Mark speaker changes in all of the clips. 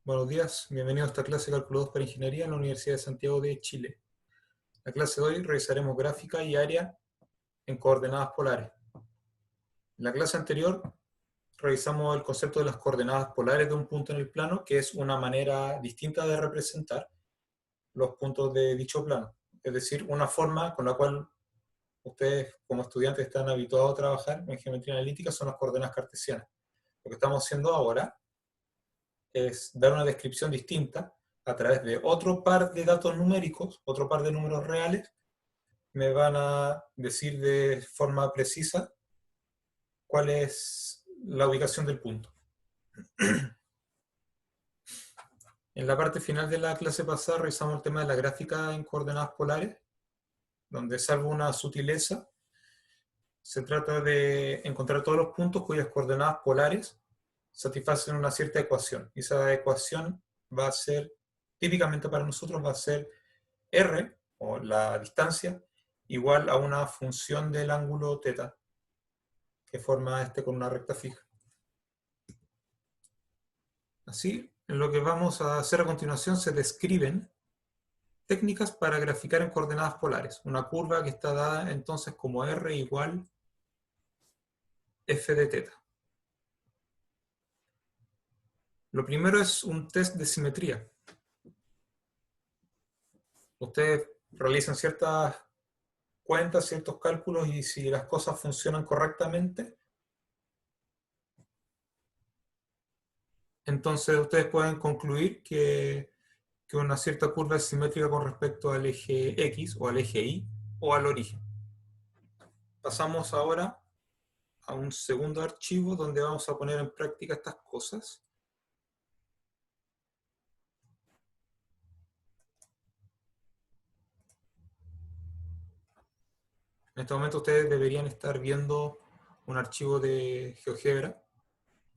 Speaker 1: Buenos días, bienvenidos a esta clase de Cálculo 2 para Ingeniería en la Universidad de Santiago de Chile. En la clase de hoy revisaremos gráfica y área en coordenadas polares. En la clase anterior revisamos el concepto de las coordenadas polares de un punto en el plano, que es una manera distinta de representar los puntos de dicho plano. Es decir, una forma con la cual ustedes como estudiantes están habituados a trabajar en geometría analítica son las coordenadas cartesianas. Lo que estamos haciendo ahora es dar una descripción distinta a través de otro par de datos numéricos, otro par de números reales. Me van a decir de forma precisa cuál es la ubicación del punto. En la parte final de la clase pasada revisamos el tema de la gráfica en coordenadas polares, donde, salvo una sutileza, se trata de encontrar todos los puntos cuyas coordenadas polares satisfacen una cierta ecuación. Y esa ecuación va a ser, típicamente para nosotros, va a ser r, o la distancia, igual a una función del ángulo θ, que forma este con una recta fija. Así, en lo que vamos a hacer a continuación se describen técnicas para graficar en coordenadas polares. Una curva que está dada entonces como r igual f de θ. Lo primero es un test de simetría. Ustedes realizan ciertas cuentas, ciertos cálculos, y si las cosas funcionan correctamente, entonces ustedes pueden concluir que una cierta curva es simétrica con respecto al eje X, o al eje Y, o al origen. Pasamos ahora a un segundo archivo donde vamos a poner en práctica estas cosas. En este momento ustedes deberían estar viendo un archivo de GeoGebra,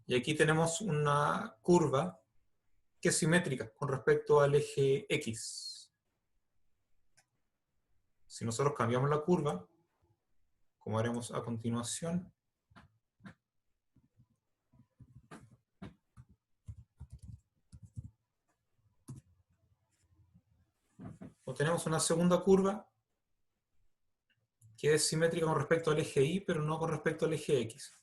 Speaker 1: y aquí tenemos una curva que es simétrica con respecto al eje X. Si nosotros cambiamos la curva, como haremos a continuación, obtenemos una segunda curva que es simétrica con respecto al eje Y, pero no con respecto al eje X.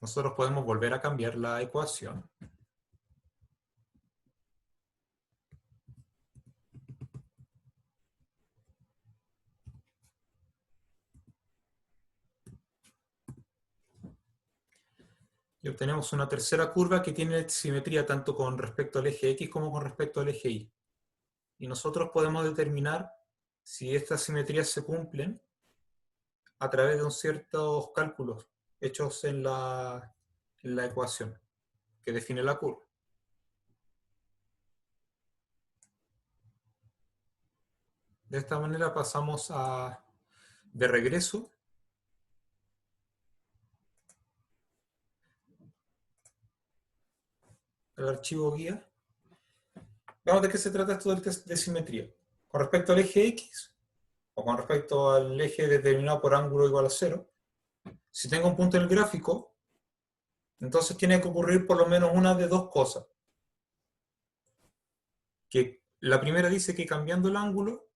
Speaker 1: Nosotros podemos volver a cambiar la ecuación. Y obtenemos una tercera curva que tiene simetría tanto con respecto al eje X como con respecto al eje Y. Y nosotros podemos determinar si estas simetrías se cumplen a través de ciertos cálculos hechos en la ecuación que define la curva. De esta manera pasamos de regreso al archivo guía. Veamos de qué se trata esto del test de simetría. Con respecto al eje X, o con respecto al eje determinado por ángulo igual a 0, si tengo un punto en el gráfico, entonces tiene que ocurrir por lo menos una de dos cosas. Que la primera dice que cambiando el ángulo,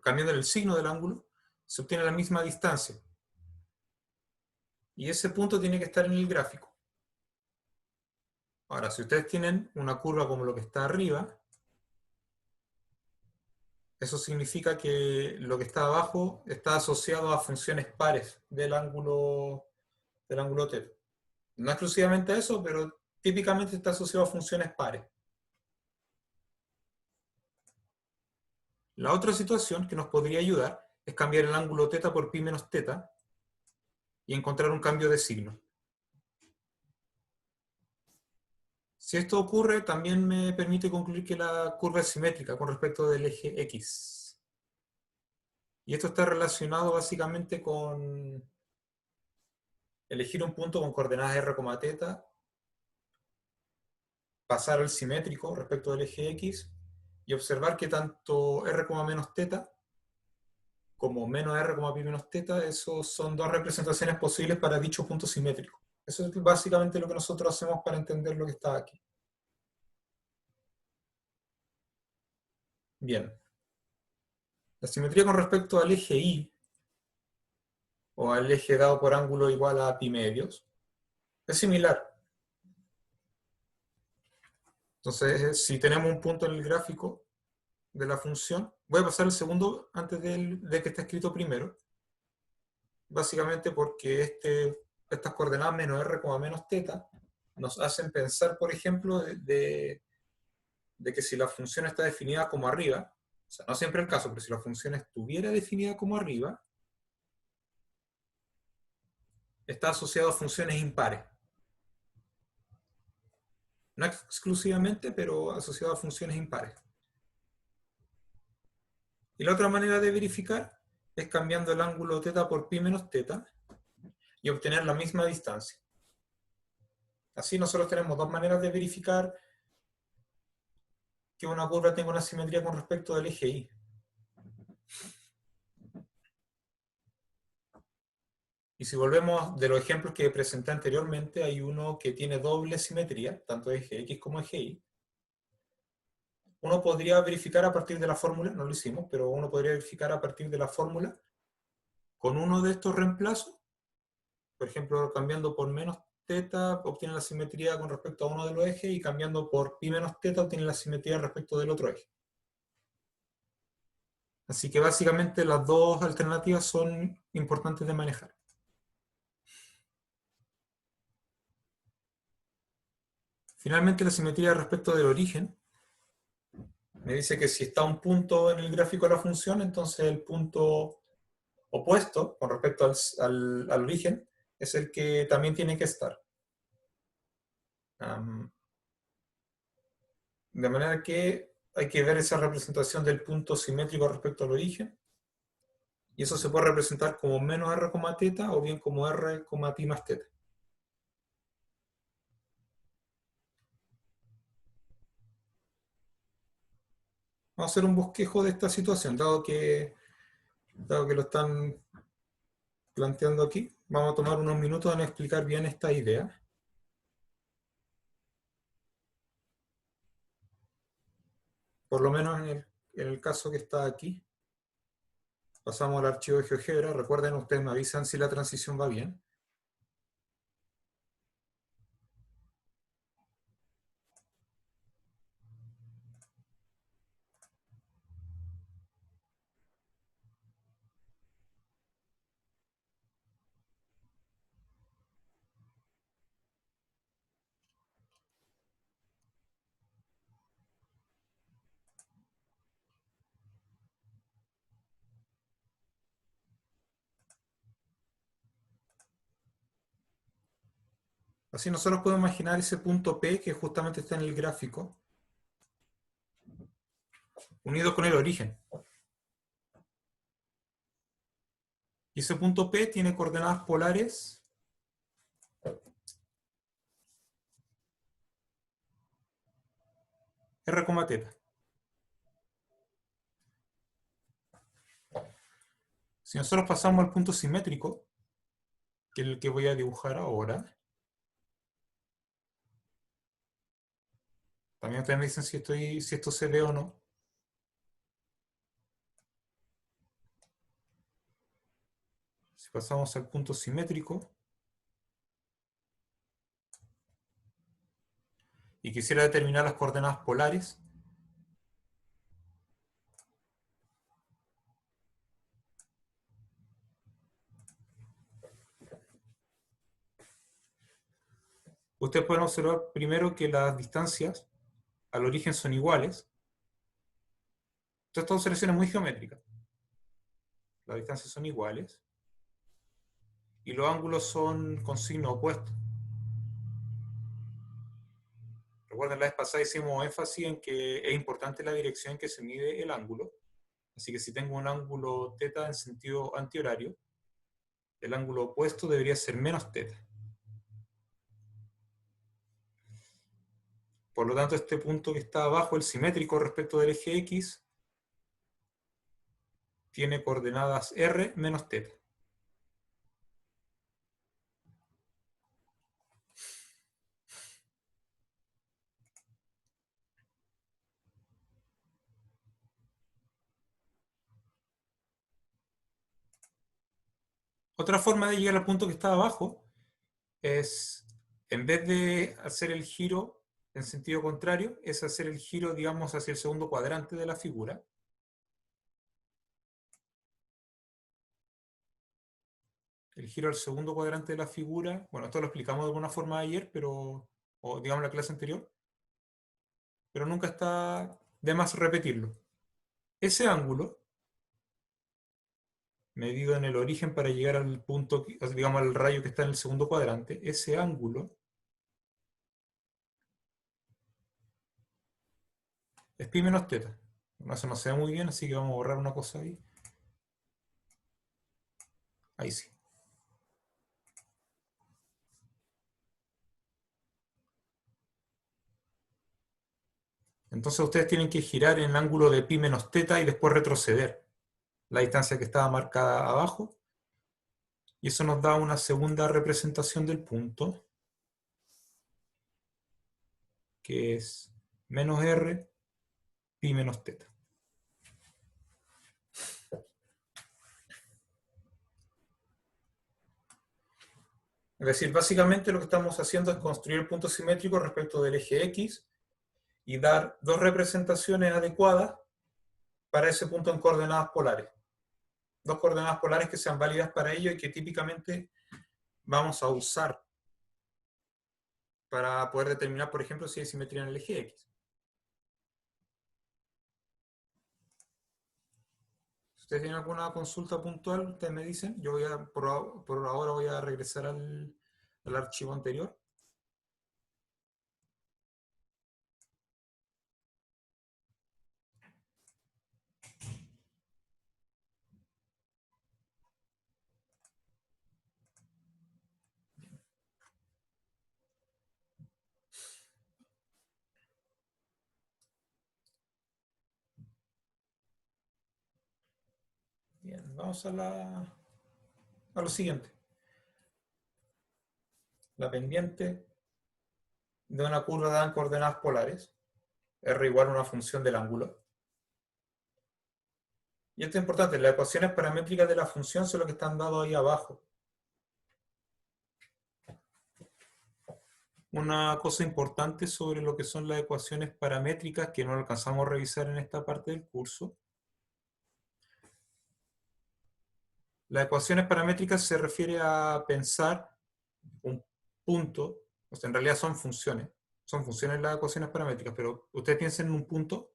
Speaker 1: cambiando el signo del ángulo, se obtiene la misma distancia. Y ese punto tiene que estar en el gráfico. Ahora, si ustedes tienen una curva como lo que está arriba, eso significa que lo que está abajo está asociado a funciones pares del ángulo θ. No exclusivamente a eso, pero típicamente está asociado a funciones pares. La otra situación que nos podría ayudar es cambiar el ángulo θ por π menos θ y encontrar un cambio de signo. Si esto ocurre, también me permite concluir que la curva es simétrica con respecto del eje X. Y esto está relacionado básicamente con elegir un punto con coordenadas r, θ, pasar al simétrico respecto del eje X y observar que tanto r, menos θ como menos r, π menos θ, esos son dos representaciones posibles para dicho punto simétrico. Eso es básicamente lo que nosotros hacemos para entender lo que está aquí. Bien. La simetría con respecto al eje Y, o al eje dado por ángulo igual a pi medios, es similar. Entonces, si tenemos un punto en el gráfico de la función, voy a pasar el segundo antes de que esté escrito primero, básicamente porque estas coordenadas menos r, menos θ, nos hacen pensar, por ejemplo, de que si la función está definida como arriba, o sea, no siempre el caso, pero si la función estuviera definida como arriba, está asociado a funciones impares. No exclusivamente, pero asociado a funciones impares. Y la otra manera de verificar es cambiando el ángulo θ por pi menos θ y obtener la misma distancia. Así nosotros tenemos dos maneras de verificar que una curva tenga una simetría con respecto del eje Y. Y si volvemos de los ejemplos que presenté anteriormente, hay uno que tiene doble simetría, tanto eje X como eje Y. Uno podría verificar a partir de la fórmula, no lo hicimos, pero uno podría verificar a partir de la fórmula con uno de estos reemplazos. Por ejemplo, cambiando por menos θ obtiene la simetría con respecto a uno de los ejes y cambiando por pi menos θ obtiene la simetría respecto del otro eje. Así que básicamente las dos alternativas son importantes de manejar. Finalmente, la simetría respecto del origen me dice que si está un punto en el gráfico de la función, entonces el punto opuesto con respecto al origen es el que también tiene que estar. De manera que hay que ver esa representación del punto simétrico respecto al origen. Y eso se puede representar como menos r, θ o bien como r, pi más θ. Vamos a hacer un bosquejo de esta situación, dado que lo están planteando aquí. Vamos a tomar unos minutos en explicar bien esta idea. Por lo menos en el caso que está aquí. Pasamos al archivo de GeoGebra. Recuerden, ustedes me avisan si la transición va bien. Así nosotros podemos imaginar ese punto P que justamente está en el gráfico, unido con el origen. Y ese punto P tiene coordenadas polares r, θ. Si nosotros pasamos al punto simétrico, que es el que voy a dibujar ahora, también ustedes me dicen si esto se ve o no. Si pasamos al punto simétrico y quisiera determinar las coordenadas polares, ustedes pueden observar primero que las distancias al origen son iguales. Entonces, esta observación es muy geométrica. Las distancias son iguales y los ángulos son con signo opuesto. Recuerden, la vez pasada hicimos énfasis en que es importante la dirección en que se mide el ángulo. Así que si tengo un ángulo θ en sentido antihorario, el ángulo opuesto debería ser menos θ. Por lo tanto, este punto que está abajo, el simétrico respecto del eje X, tiene coordenadas r menos θ. Otra forma de llegar al punto que está abajo es, en vez de hacer el giro en sentido contrario, es hacer el giro, digamos, hacia el segundo cuadrante de la figura. El giro al segundo cuadrante de la figura, bueno, esto lo explicamos de alguna forma ayer, pero, o digamos en la clase anterior, pero nunca está de más repetirlo. Ese ángulo, medido en el origen para llegar al punto, digamos al rayo que está en el segundo cuadrante, ese ángulo es pi menos teta. No, eso no se ve muy bien, así que vamos a borrar una cosa ahí. Ahí sí. Entonces ustedes tienen que girar en el ángulo de pi menos teta y después retroceder la distancia que estaba marcada abajo. Y eso nos da una segunda representación del punto, que es menos r pi menos teta. Es decir, básicamente lo que estamos haciendo es construir el punto simétrico respecto del eje X y dar dos representaciones adecuadas para ese punto en coordenadas polares. Dos coordenadas polares que sean válidas para ello y que típicamente vamos a usar para poder determinar, por ejemplo, si hay simetría en el eje X. Si ustedes tienen alguna consulta puntual, ustedes me dicen. Yo voy a, por ahora voy a regresar al archivo anterior. Bien, vamos a lo siguiente. La pendiente de una curva dada en coordenadas polares, r igual a una función del ángulo. Y esto es importante, las ecuaciones paramétricas de la función son lo que están dados ahí abajo. Una cosa importante sobre lo que son las ecuaciones paramétricas que no alcanzamos a revisar en esta parte del curso. Las ecuaciones paramétricas se refiere a pensar un punto, o sea, en realidad son funciones las ecuaciones paramétricas, pero ustedes piensen en un punto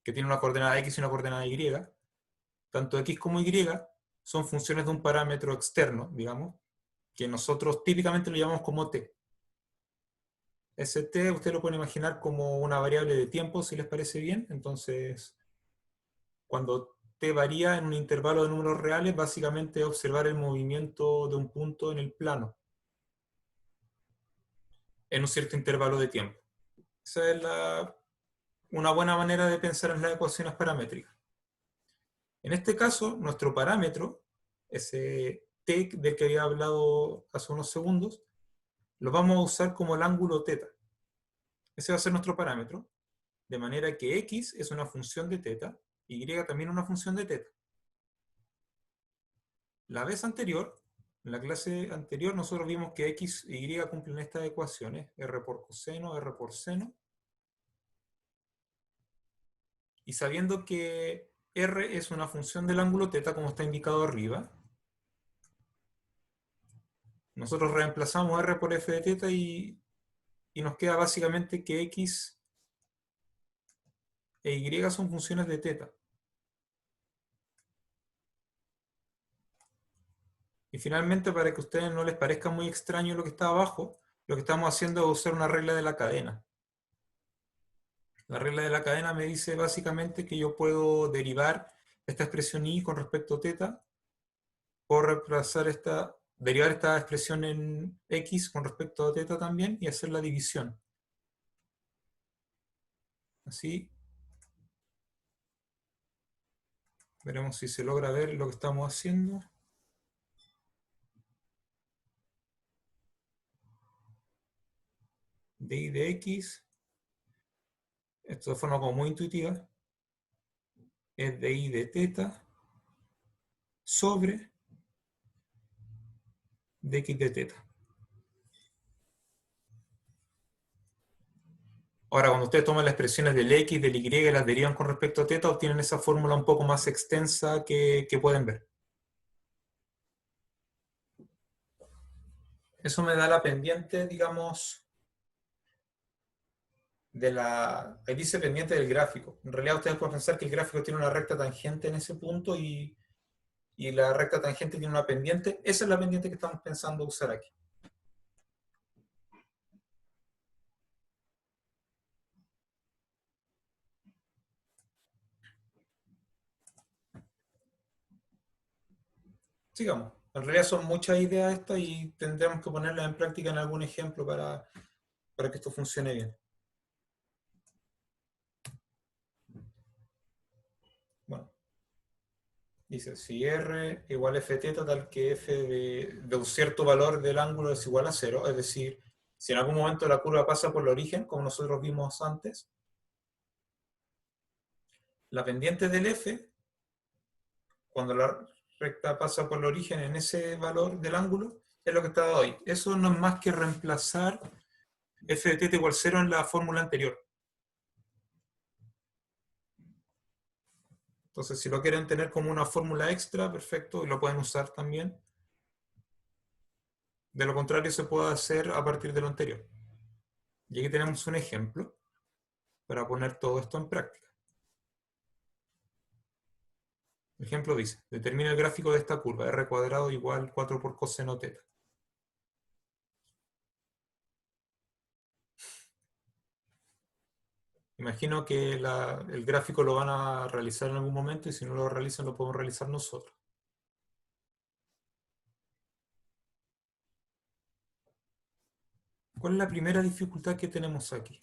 Speaker 1: que tiene una coordenada x y una coordenada y, tanto x como y son funciones de un parámetro externo, digamos, que nosotros típicamente lo llamamos como t. Ese t usted lo puede imaginar como una variable de tiempo, si les parece bien. Entonces, cuando t varía en un intervalo de números reales, básicamente es observar el movimiento de un punto en el plano en un cierto intervalo de tiempo. Esa es una buena manera de pensar en las ecuaciones paramétricas. En este caso, nuestro parámetro, ese t del que había hablado hace unos segundos, lo vamos a usar como el ángulo θ. Ese va a ser nuestro parámetro, de manera que x es una función de θ, y también una función de θ. La vez anterior, en la clase anterior, nosotros vimos que x e y cumplen estas ecuaciones, r por coseno, r por seno, y sabiendo que r es una función del ángulo θ, como está indicado arriba, nosotros reemplazamos r por f de θ y nos queda básicamente que x e y son funciones de θ. Y finalmente, para que a ustedes no les parezca muy extraño lo que está abajo, lo que estamos haciendo es usar una regla de la cadena. La regla de la cadena me dice básicamente que yo puedo derivar esta expresión y con respecto a θ, puedo derivar esta expresión en x con respecto a θ también y hacer la división. Así veremos si se logra ver lo que estamos haciendo. De y de x, esto de forma como muy intuitiva, es de y de θ sobre de x de teta. Ahora, cuando ustedes toman las expresiones del x, del y y las derivan con respecto a teta, obtienen esa fórmula un poco más extensa que pueden ver. Eso me da la pendiente, digamos, ahí dice pendiente del gráfico. En realidad ustedes pueden pensar que el gráfico tiene una recta tangente en ese punto y la recta tangente tiene una pendiente. Esa es la pendiente que estamos pensando usar aquí. Sigamos. En realidad son muchas ideas estas y tendremos que ponerlas en práctica en algún ejemplo para que esto funcione bien. Bueno, dice, si R igual a f teta tal que f de un cierto valor del ángulo es igual a 0, es decir, si en algún momento la curva pasa por el origen, como nosotros vimos antes, la pendiente del f, cuando la recta pasa por el origen en ese valor del ángulo, es lo que está dado ahí. Eso no es más que reemplazar f de teta igual 0 en la fórmula anterior. Entonces, si lo quieren tener como una fórmula extra, perfecto, y lo pueden usar también. De lo contrario, se puede hacer a partir de lo anterior. Y aquí tenemos un ejemplo para poner todo esto en práctica. El ejemplo dice, determina el gráfico de esta curva, r cuadrado igual 4 por coseno teta. Imagino que el gráfico lo van a realizar en algún momento y si no lo realizan lo podemos realizar nosotros. ¿Cuál es la primera dificultad que tenemos aquí?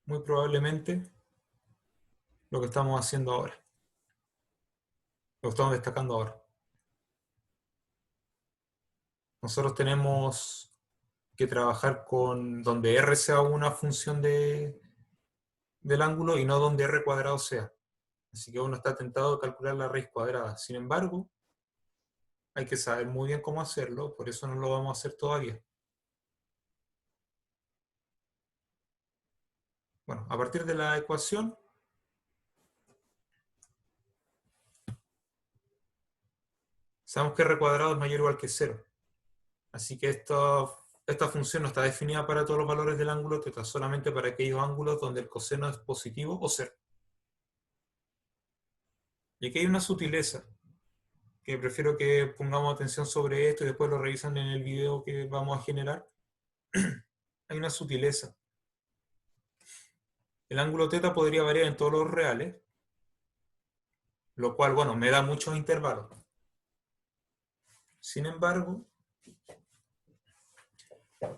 Speaker 1: Muy probablemente lo que estamos haciendo ahora. Lo que estamos destacando ahora. Nosotros tenemos que trabajar con donde r sea una función del ángulo y no donde r cuadrado sea. Así que uno está tentado a calcular la raíz cuadrada. Sin embargo, hay que saber muy bien cómo hacerlo, por eso no lo vamos a hacer todavía. Bueno, a partir de la ecuación, sabemos que r cuadrado es mayor o igual que 0. Así que esta función no está definida para todos los valores del ángulo teta, solamente para aquellos ángulos donde el coseno es positivo o 0. Y aquí hay una sutileza, que prefiero que pongamos atención sobre esto y después lo revisan en el video que vamos a generar. Hay una sutileza. El ángulo teta podría variar en todos los reales, lo cual, bueno, me da muchos intervalos. Sin embargo,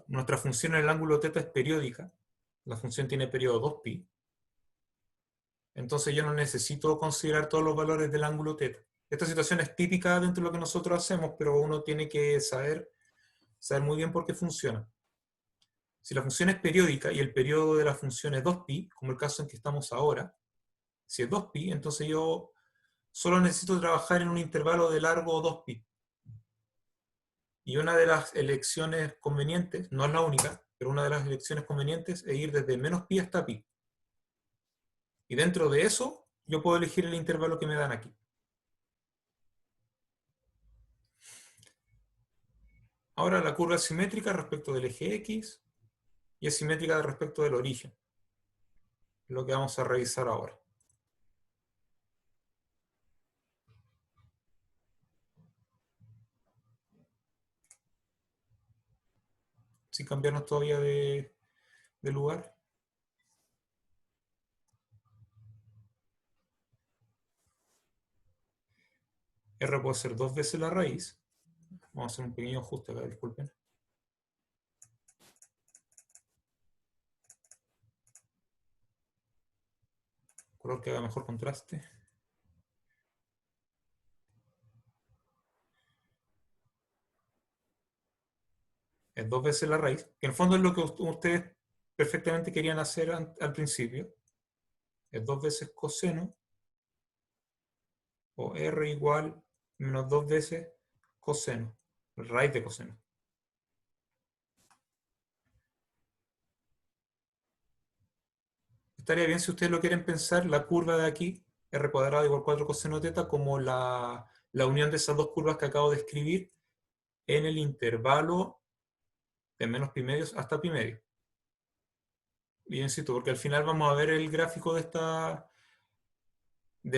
Speaker 1: nuestra función en el ángulo teta es periódica. La función tiene periodo 2π. Entonces yo no necesito considerar todos los valores del ángulo teta. Esta situación es típica dentro de lo que nosotros hacemos, pero uno tiene que saber muy bien por qué funciona. Si la función es periódica y el periodo de la función es 2π, como el caso en que estamos ahora, si es 2π, entonces yo solo necesito trabajar en un intervalo de largo 2π. Y una de las elecciones convenientes, no es la única, pero una de las elecciones convenientes es ir desde menos pi hasta pi. Y dentro de eso, yo puedo elegir el intervalo que me dan aquí. Ahora la curva es simétrica respecto del eje X y es simétrica respecto del origen. Lo que vamos a revisar ahora. Sin cambiarnos todavía de lugar. R puede ser 2 veces la raíz. Vamos a hacer un pequeño ajuste acá, disculpen. Color que haga mejor contraste. Es 2 veces la raíz, que en el fondo es lo que ustedes perfectamente querían hacer al principio. Es 2 veces coseno o r igual menos 2 veces coseno, raíz de coseno. Estaría bien si ustedes lo quieren pensar, la curva de aquí, r cuadrado igual 4 coseno teta, como la unión de esas dos curvas que acabo de escribir en el intervalo de menos pi medios hasta pi medio. Biencito, porque al final vamos a ver el gráfico de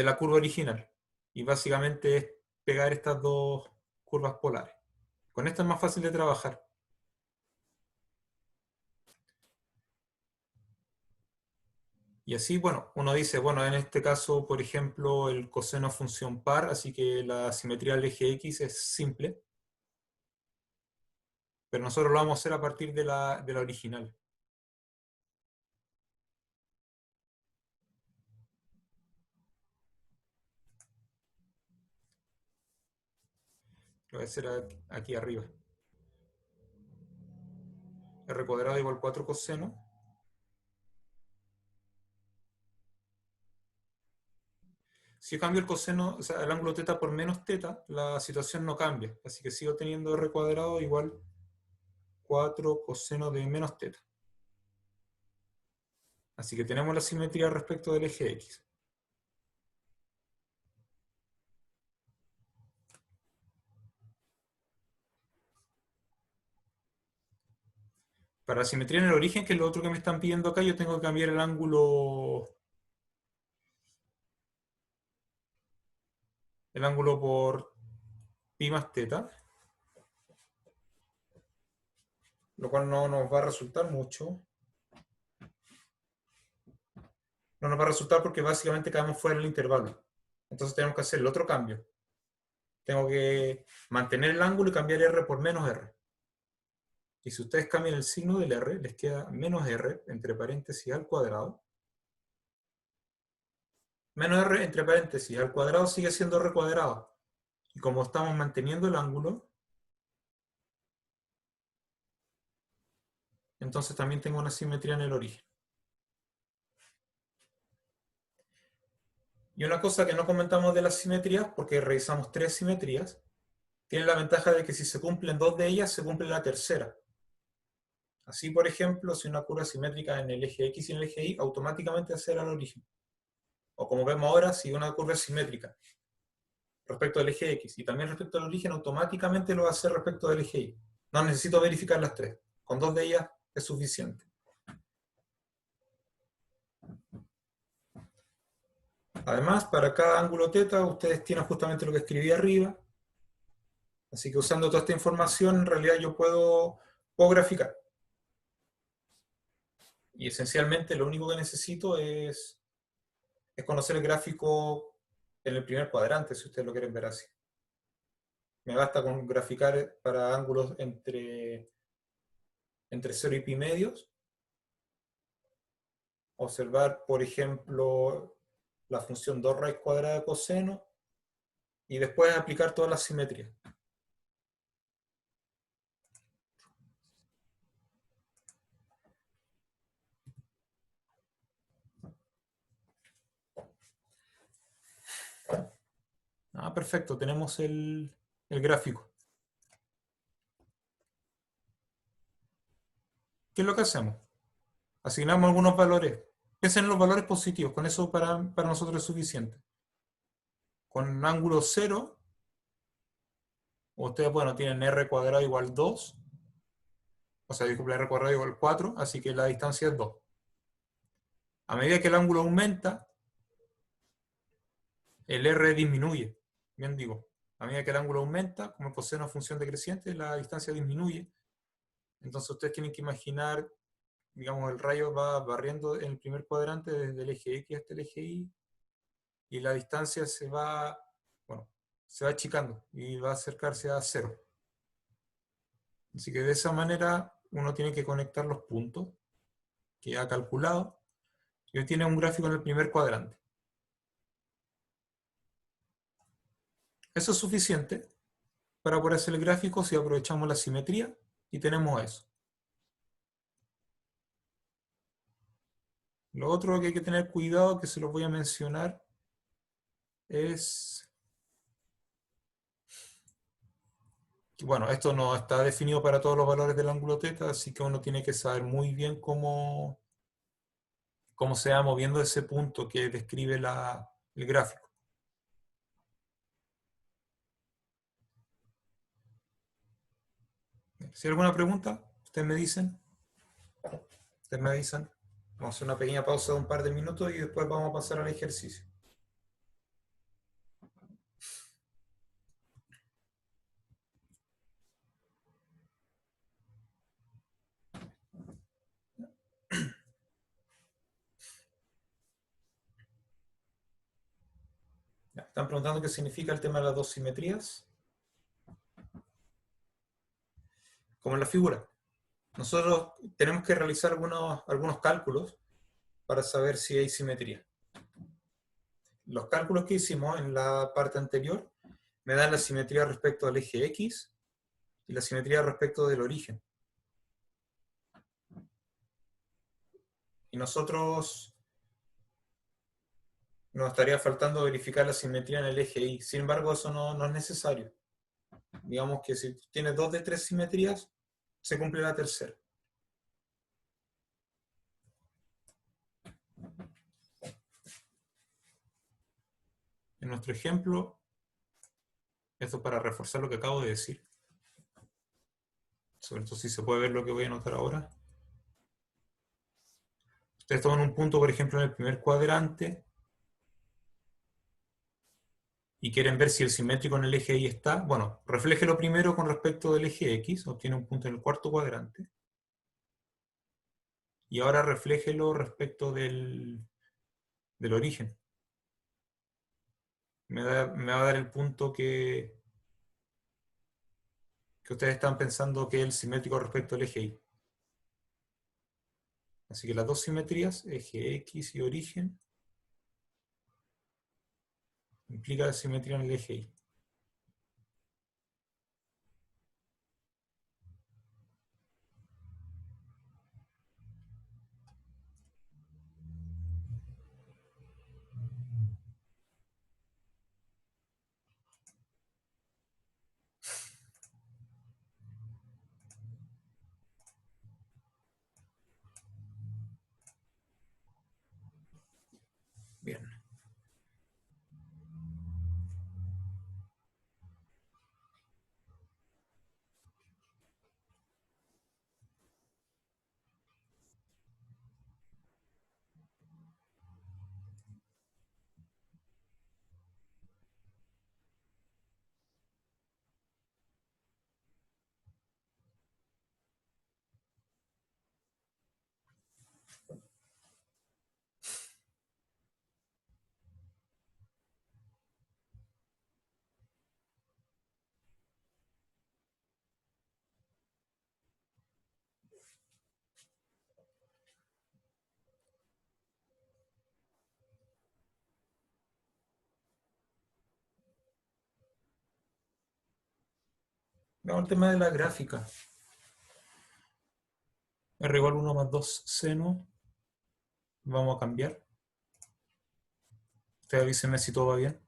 Speaker 1: la curva original. Y básicamente es pegar estas dos curvas polares. Con esta es más fácil de trabajar. Y así, bueno, uno dice, bueno, en este caso, por ejemplo, el coseno es función par, así que la simetría del eje X es simple. Pero nosotros lo vamos a hacer a partir de la original. Lo voy a hacer aquí arriba. R cuadrado igual 4 coseno. Si yo cambio el coseno, o sea, el ángulo teta por menos teta, la situación no cambia. Así que sigo teniendo r cuadrado igual 4 coseno de menos teta. Así que tenemos la simetría respecto del eje X. Para la simetría en el origen, que es lo otro que me están pidiendo acá, yo tengo que cambiar el ángulo por pi más teta, lo cual no nos va a resultar mucho. No nos va a resultar porque básicamente quedamos fuera del intervalo. Entonces tenemos que hacer el otro cambio. Tengo que mantener el ángulo y cambiar r por menos r. Y si ustedes cambian el signo del r, les queda menos r entre paréntesis al cuadrado. Menos r entre paréntesis al cuadrado sigue siendo r cuadrado. Y como estamos manteniendo el ángulo, entonces también tengo una simetría en el origen. Y una cosa que no comentamos de las simetrías, porque revisamos 3 simetrías, tiene la ventaja de que si se cumplen 2 de ellas, se cumple la tercera. Así, por ejemplo, si una curva simétrica en el eje X y en el eje Y, automáticamente será el origen. O como vemos ahora, si una curva es simétrica respecto del eje X y también respecto al origen, automáticamente lo va a hacer respecto del eje Y. No necesito verificar las 3. Con 2 de ellas es suficiente. Además, para cada ángulo teta, ustedes tienen justamente lo que escribí arriba. Así que usando toda esta información, en realidad yo puedo graficar. Y esencialmente lo único que necesito es conocer el gráfico en el primer cuadrante, si ustedes lo quieren ver así. Me basta con graficar para ángulos entre 0 y pi medios. Observar, por ejemplo, la función 2 raíz cuadrada de coseno y después aplicar todas las simetrías. Ah, perfecto, tenemos el gráfico. ¿Qué es lo que hacemos? Asignamos algunos valores. Piensen en los valores positivos, con eso para nosotros es suficiente. Con ángulo 0, ustedes, bueno, tienen r cuadrado igual 2, o sea, disculpe, r cuadrado igual 4, así que la distancia es 2. A medida que el ángulo aumenta, el r disminuye. Bien digo, a medida que el ángulo aumenta, como el coseno es función decreciente, la distancia disminuye. Entonces ustedes tienen que imaginar, digamos, el rayo va barriendo en el primer cuadrante desde el eje X hasta el eje Y la distancia bueno, se va achicando y va a acercarse a 0. Así que de esa manera uno tiene que conectar los puntos que ha calculado y hoy tiene un gráfico en el primer cuadrante. Eso es suficiente para poder hacer el gráfico si aprovechamos la simetría y tenemos eso. Lo otro que hay que tener cuidado, que se los voy a mencionar, es bueno, esto no está definido para todos los valores del ángulo θ, así que uno tiene que saber muy bien cómo se va moviendo ese punto que describe el gráfico. Si hay alguna pregunta, ustedes me dicen. Ustedes me avisan. Vamos a hacer una pequeña pausa de un par de minutos y después vamos a pasar al ejercicio. Ya, están preguntando qué significa el tema de las dos simetrías. Como en la figura. Nosotros tenemos que realizar algunos cálculos para saber si hay simetría. Los cálculos que hicimos en la parte anterior me dan la simetría respecto al eje X y la simetría respecto del origen. Y nosotros nos estaría faltando verificar la simetría en el eje Y. Sin embargo, eso no es necesario. Digamos que si tienes 2 de 3 simetrías, se cumple la tercera. En nuestro ejemplo, esto para reforzar lo que acabo de decir. Sobre todo si se puede ver lo que voy a anotar ahora. Ustedes toman un punto, por ejemplo, en el primer cuadrante y quieren ver si el simétrico en el eje Y está. Bueno, refléjelo primero con respecto del eje X, obtiene un punto en el cuarto cuadrante. Y ahora refléjelo respecto del origen. Me va a dar el punto que ustedes están pensando que es el simétrico respecto al eje Y. Así que las dos simetrías, eje X y origen, implica la simetría en el eje Y. Bien. Veamos el tema de la gráfica. R igual 1 más 2 seno. Vamos a cambiar. Ustedes avísenme si todo va bien.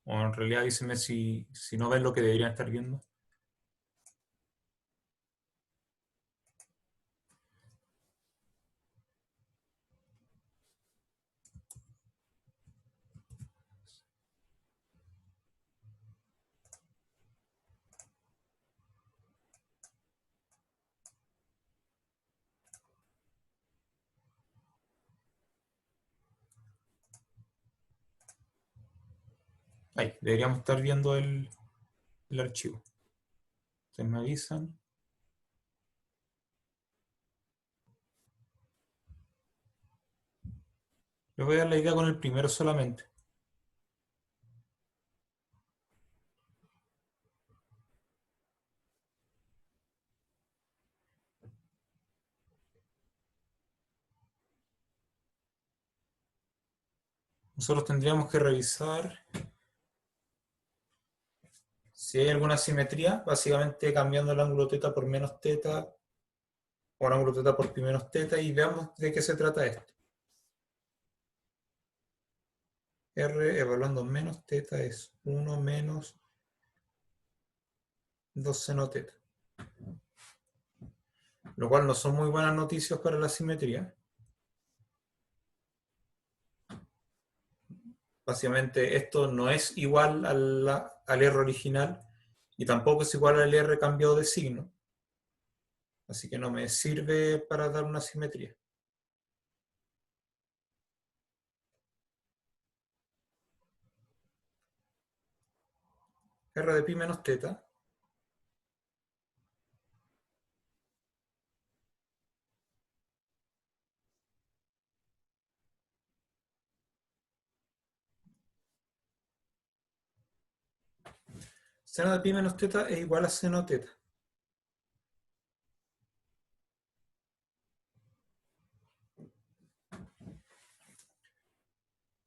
Speaker 1: O en realidad avísenme si no ven lo que deberían estar viendo. Ahí, deberíamos estar viendo el archivo. Ustedes me avisan. Les voy a dar la idea con el primero solamente. Nosotros tendríamos que revisar si hay alguna simetría, básicamente cambiando el ángulo θ por menos θ, o el ángulo θ por pi menos θ, y veamos de qué se trata esto. R evaluando menos teta es 1 menos 2 seno teta. Lo cual no son muy buenas noticias para la simetría. Básicamente esto no es igual al R original y tampoco es igual al R cambiado de signo. Así que no me sirve para dar una simetría. R de pi menos teta seno de pi menos teta es igual a seno teta.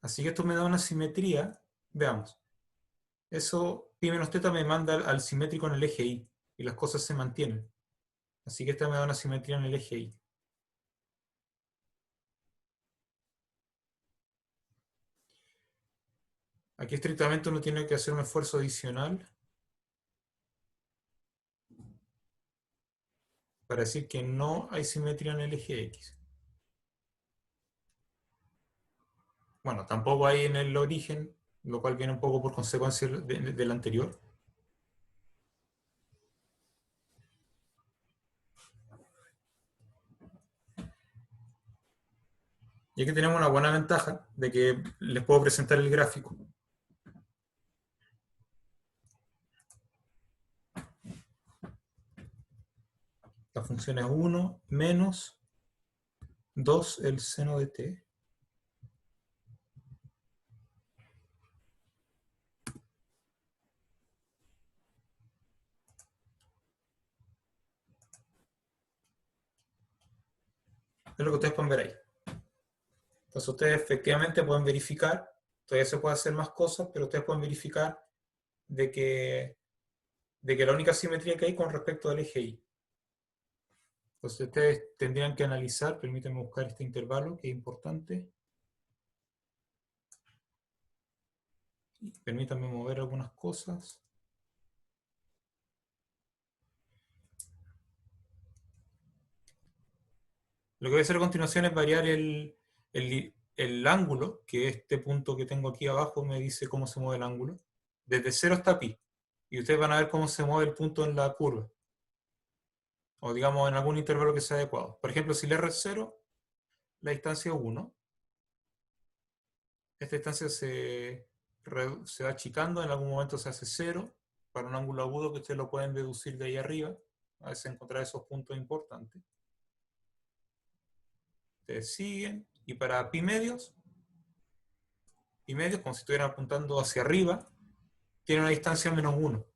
Speaker 1: Así que esto me da una simetría. Veamos. Eso, pi menos teta me manda al simétrico en el eje Y. Y las cosas se mantienen. Así que esta me da una simetría en el eje Y. Aquí estrictamente uno tiene que hacer un esfuerzo adicional para decir que no hay simetría en el eje X. Bueno, tampoco hay en el origen, lo cual viene un poco por consecuencia del anterior. Y aquí tenemos una buena ventaja de que les puedo presentar el gráfico. La función es 1 menos 2 el seno de t. Es lo que ustedes pueden ver ahí. Entonces ustedes efectivamente pueden verificar, todavía se puede hacer más cosas, pero ustedes pueden verificar de que la única simetría que hay con respecto al eje Y. Entonces ustedes tendrían que analizar, permítanme buscar este intervalo que es importante. Permítanme mover algunas cosas. Lo que voy a hacer a continuación es variar el ángulo, que este punto que tengo aquí abajo me dice cómo se mueve el ángulo, desde 0 hasta pi. Y ustedes van a ver cómo se mueve el punto en la curva. O digamos en algún intervalo que sea adecuado. Por ejemplo, si el R es 0, la distancia es 1. Esta distancia se va achicando, en algún momento se hace 0, para un ángulo agudo que ustedes lo pueden deducir de ahí arriba. A veces encontrar esos puntos importantes. Ustedes siguen, y para pi medios, como si estuvieran apuntando hacia arriba, tiene una distancia menos 1,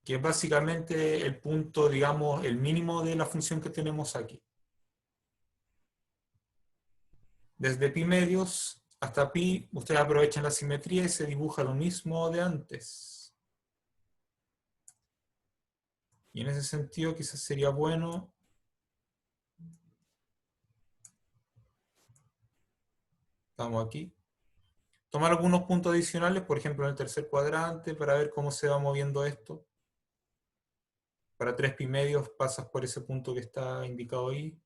Speaker 1: que es básicamente el punto, digamos, el mínimo de la función que tenemos aquí. Desde pi medios hasta pi, ustedes aprovechan la simetría y se dibuja lo mismo de antes. Y en ese sentido quizás sería bueno estamos aquí, tomar algunos puntos adicionales, por ejemplo en el tercer cuadrante, para ver cómo se va moviendo esto. Para 3 pi medios pasas por ese punto que está indicado ahí.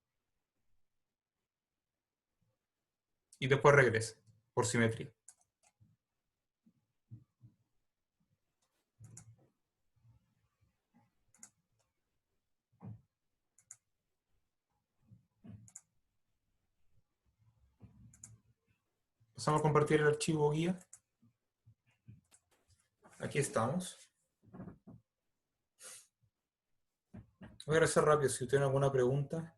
Speaker 1: Y después regresa, por simetría. Pasamos a compartir el archivo guía. Aquí estamos. Voy a hacer rápido si tienen alguna pregunta.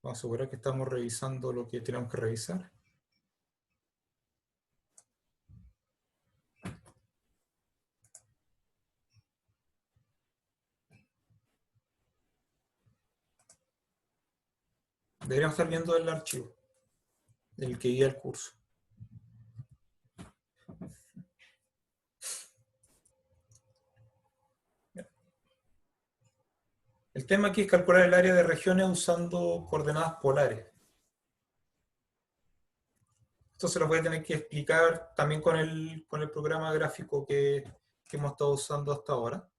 Speaker 1: Vamos a asegurar que estamos revisando lo que tenemos que revisar. Deberíamos estar viendo el archivo, el que guía el curso. El tema aquí es calcular el área de regiones usando coordenadas polares. Esto se lo voy a tener que explicar también con el programa gráfico que hemos estado usando hasta ahora.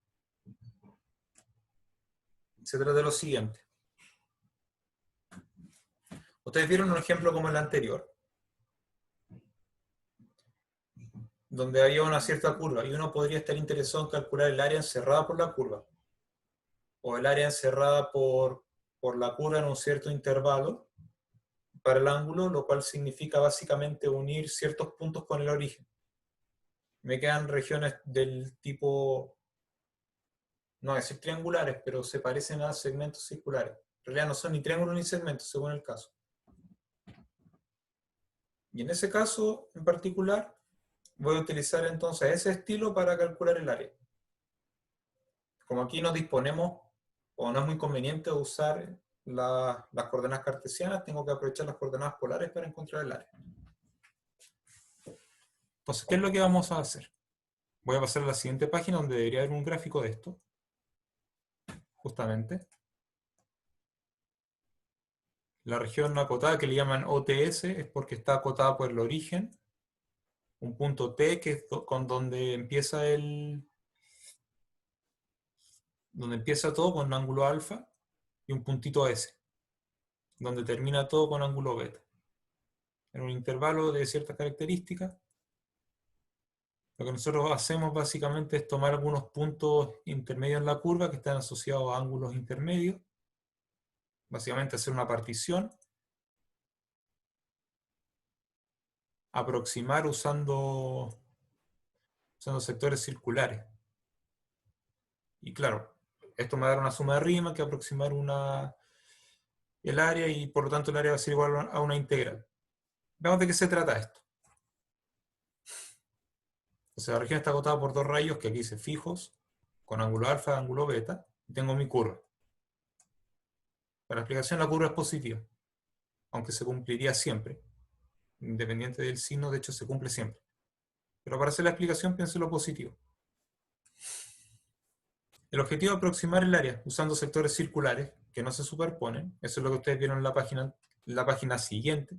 Speaker 1: Se trata de lo siguiente. Ustedes vieron un ejemplo como el anterior, donde había una cierta curva y uno podría estar interesado en calcular el área encerrada por la curva o el área encerrada por la curva en un cierto intervalo para el ángulo, lo cual significa básicamente unir ciertos puntos con el origen. Me quedan regiones del tipo, no decir triangulares, pero se parecen a segmentos circulares. En realidad no son ni triángulos ni segmentos, según el caso. Y en ese caso en particular, voy a utilizar entonces ese estilo para calcular el área. Como aquí no disponemos, o no es muy conveniente usar las coordenadas cartesianas, tengo que aprovechar las coordenadas polares para encontrar el área. Entonces, ¿qué es lo que vamos a hacer? Voy a pasar a la siguiente página donde debería haber un gráfico de esto. Justamente. La región acotada que le llaman OTS es porque está acotada por el origen. Un punto T que es con donde empieza todo con un ángulo alfa. Y un puntito S, donde termina todo con ángulo beta. En un intervalo de ciertas características. Lo que nosotros hacemos básicamente es tomar algunos puntos intermedios en la curva que están asociados a ángulos intermedios. Básicamente hacer una partición. Aproximar usando sectores circulares. Y claro, esto me va a dar una suma de Riemann que aproximar el área y por lo tanto el área va a ser igual a una integral. Veamos de qué se trata esto. Entonces la región está acotada por dos rayos que aquí dice fijos, con ángulo alfa y ángulo beta, y tengo mi curva. Para la explicación la curva es positiva, aunque se cumpliría siempre. Independiente del signo, de hecho se cumple siempre. Pero para hacer la explicación pienso en lo positivo. El objetivo es aproximar el área usando sectores circulares que no se superponen. Eso es lo que ustedes vieron en la página siguiente.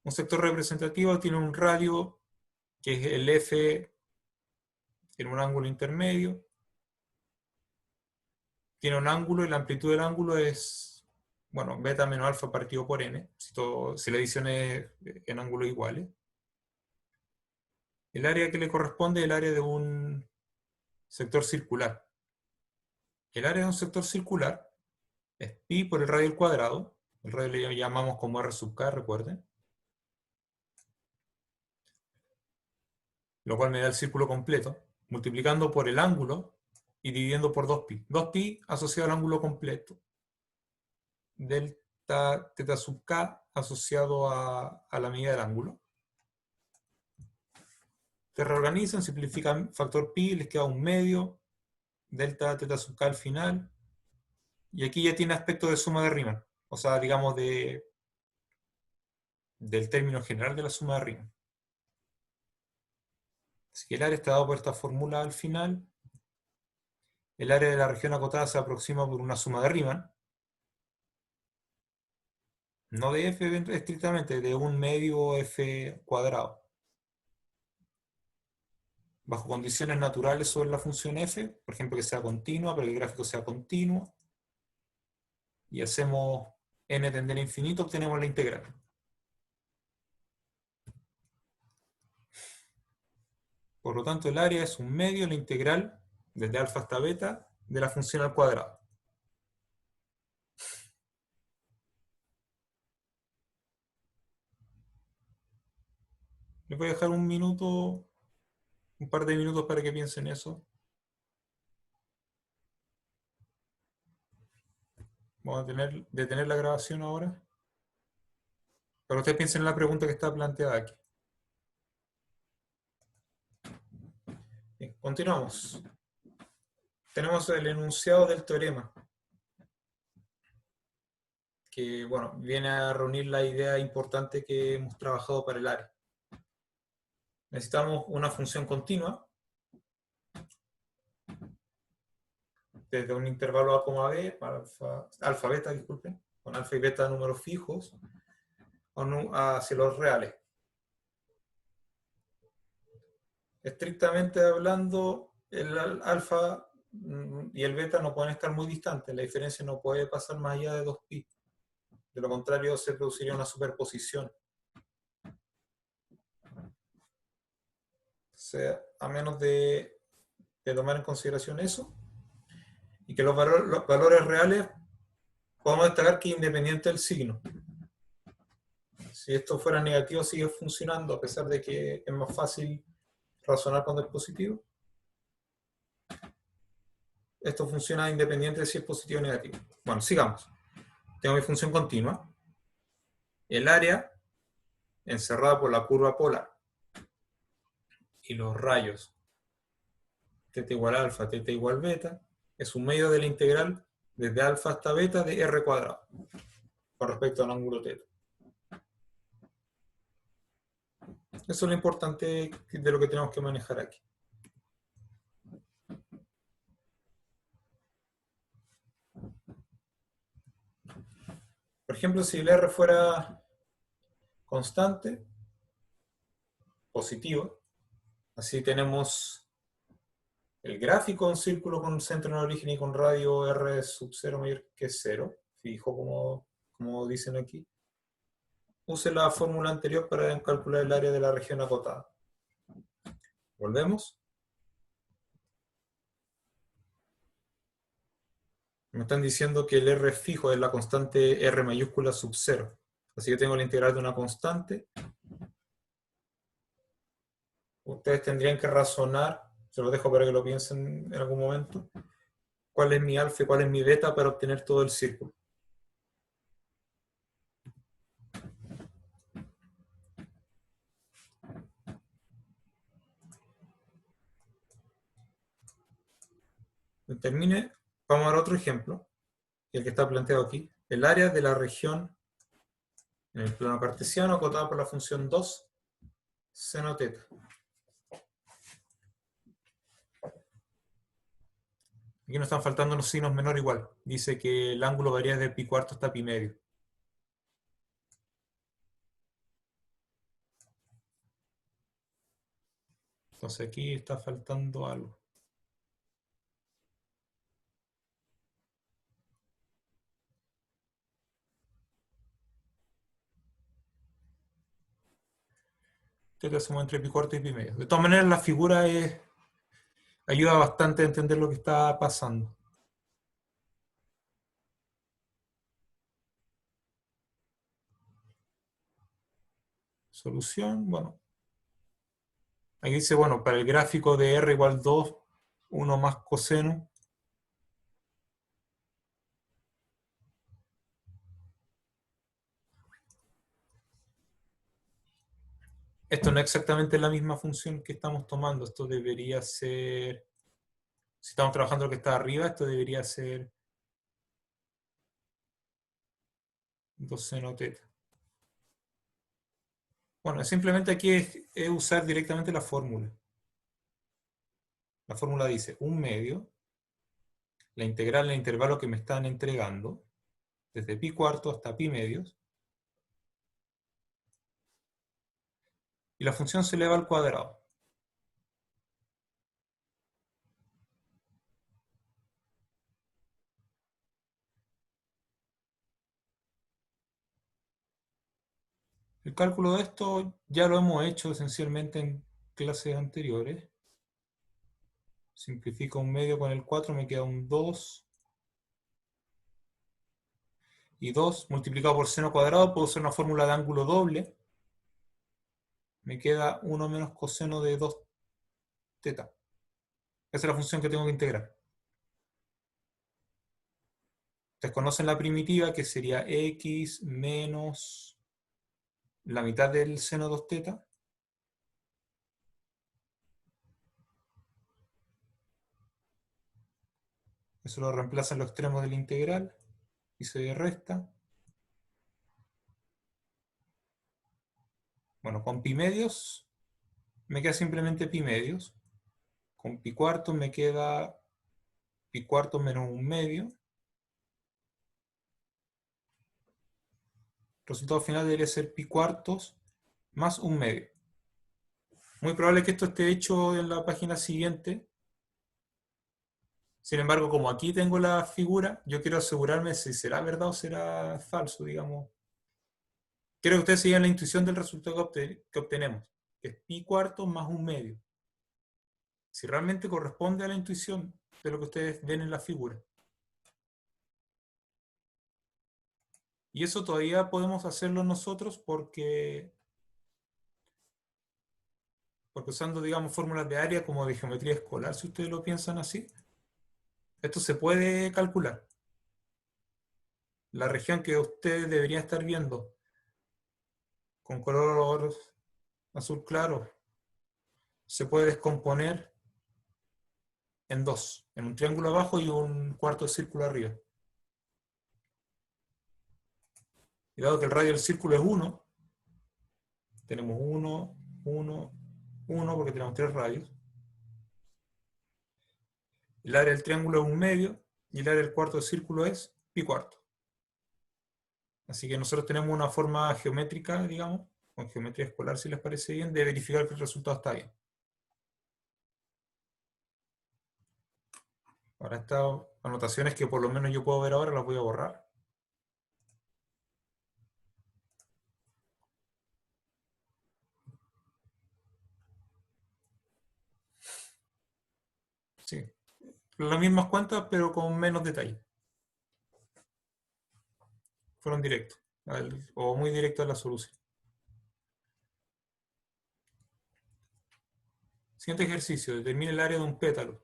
Speaker 1: Un sector representativo tiene un radio que es el F en un ángulo intermedio. Tiene un ángulo y la amplitud del ángulo es, bueno, beta menos alfa partido por n, si la edición es en ángulos iguales. El área que le corresponde es el área de un sector circular. El área de un sector circular es pi por el radio al cuadrado. El radio le llamamos como r sub k, recuerden. Lo cual me da el círculo completo, multiplicando por el ángulo y dividiendo por 2pi. 2pi asociado al ángulo completo. Delta teta sub k asociado a la medida del ángulo. Se reorganizan, simplifican factor pi, les queda un medio, delta teta sub k al final, y aquí ya tiene aspecto de suma de Riemann, o sea, digamos del término general de la suma de Riemann. Así que el área está dado por esta fórmula al final. El área de la región acotada se aproxima por una suma de Riemann, no de f estrictamente, de un medio f cuadrado. Bajo condiciones naturales sobre la función f, por ejemplo que sea continua, para que el gráfico sea continuo, y hacemos n tender a infinito, obtenemos la integral. Por lo tanto, el área es un medio, la integral, desde alfa hasta beta, de la función al cuadrado. Les voy a dejar un par de minutos para que piensen eso. Vamos a detener la grabación ahora. Para que ustedes piensen en la pregunta que está planteada aquí. Bien, continuamos. Tenemos el enunciado del teorema, que bueno, viene a reunir la idea importante que hemos trabajado para el área. Necesitamos una función continua desde un intervalo A, B, alfa, beta, disculpen, con alfa y beta números fijos, hacia los reales. Estrictamente hablando, el alfa y el beta no pueden estar muy distantes, la diferencia no puede pasar más allá de 2pi. De lo contrario, se produciría una superposición. O sea, a menos de tomar en consideración eso, y que los valores reales, podemos destacar que independiente del signo. Si esto fuera negativo, sigue funcionando, a pesar de que es más fácil razonar cuando es positivo. Esto funciona independiente de si es positivo o negativo. Bueno, sigamos. Tengo mi función continua. El área encerrada por la curva polar y los rayos θ igual a alfa, θ igual beta, es un medio de la integral desde alfa hasta beta de r cuadrado con respecto al ángulo θ. Eso es lo importante de lo que tenemos que manejar aquí. Por ejemplo, si el r fuera constante, positivo, así tenemos el gráfico de un círculo con centro en origen y con radio r sub 0 mayor que 0, fijo como dicen aquí. Use la fórmula anterior para calcular el área de la región acotada. Volvemos. Me están diciendo que el r fijo es la constante r mayúscula sub 0. Así que tengo la integral de una constante. Ustedes tendrían que razonar, se los dejo para que lo piensen en algún momento, cuál es mi alfa y cuál es mi beta para obtener todo el círculo. Cuando termine, vamos a ver otro ejemplo, el que está planteado aquí. El área de la región en el plano cartesiano acotada por la función 2 seno θ. Aquí nos están faltando los signos menor o igual. Dice que el ángulo varía de pi cuarto hasta pi medio. Entonces aquí está faltando algo. Θ suma entre pi cuarto y pi medio. De todas maneras, la figura ayuda bastante a entender lo que está pasando. Solución, bueno. Aquí dice, bueno, para el gráfico de r igual 2, 1 más coseno. Esto no es exactamente la misma función que estamos tomando. Esto debería ser, si estamos trabajando lo que está arriba, esto debería ser 2 seno θ. Bueno, simplemente aquí es usar directamente la fórmula. La fórmula dice 1 medio, la integral en el intervalo que me están entregando, desde pi cuarto hasta pi medios, y la función se eleva al cuadrado. El cálculo de esto ya lo hemos hecho esencialmente en clases anteriores. Simplifico 1 medio con el 4, me queda un 2. Y 2 multiplicado por seno cuadrado, puedo usar una fórmula de ángulo doble. Me queda 1 menos coseno de 2 θ. Esa es la función que tengo que integrar. Ustedes conocen la primitiva, que sería x menos la mitad del seno 2θ. Eso lo reemplaza en los extremos de la integral y se resta. Bueno, con pi medios me queda simplemente pi medios. Con pi cuarto me queda pi cuartos menos 1/2. El resultado final debería ser pi cuartos más 1/2. Muy probable que esto esté hecho en la página siguiente. Sin embargo, como aquí tengo la figura, yo quiero asegurarme si será verdad o será falso, digamos. Quiero que ustedes sigan la intuición del resultado que obtenemos, que es pi cuartos más 1/2. Si realmente corresponde a la intuición de lo que ustedes ven en la figura. Y eso todavía podemos hacerlo nosotros porque usando, digamos, fórmulas de área como de geometría escolar, si ustedes lo piensan así, esto se puede calcular. La región que ustedes deberían estar viendo con color azul claro se puede descomponer en dos, en un triángulo abajo y un cuarto de círculo arriba. Y dado que el radio del círculo es 1, tenemos 1, 1, 1, porque tenemos 3 radios. El área del triángulo es 1/2 y el área del cuarto de círculo es pi cuarto. Así que nosotros tenemos una forma geométrica, digamos, con geometría escolar si les parece bien, de verificar que el resultado está bien. Ahora estas anotaciones que por lo menos yo puedo ver ahora las voy a borrar. Sí, las mismas cuentas pero con menos detalle. Fueron directos, o muy directos a la solución. Siguiente ejercicio, determine el área de un pétalo.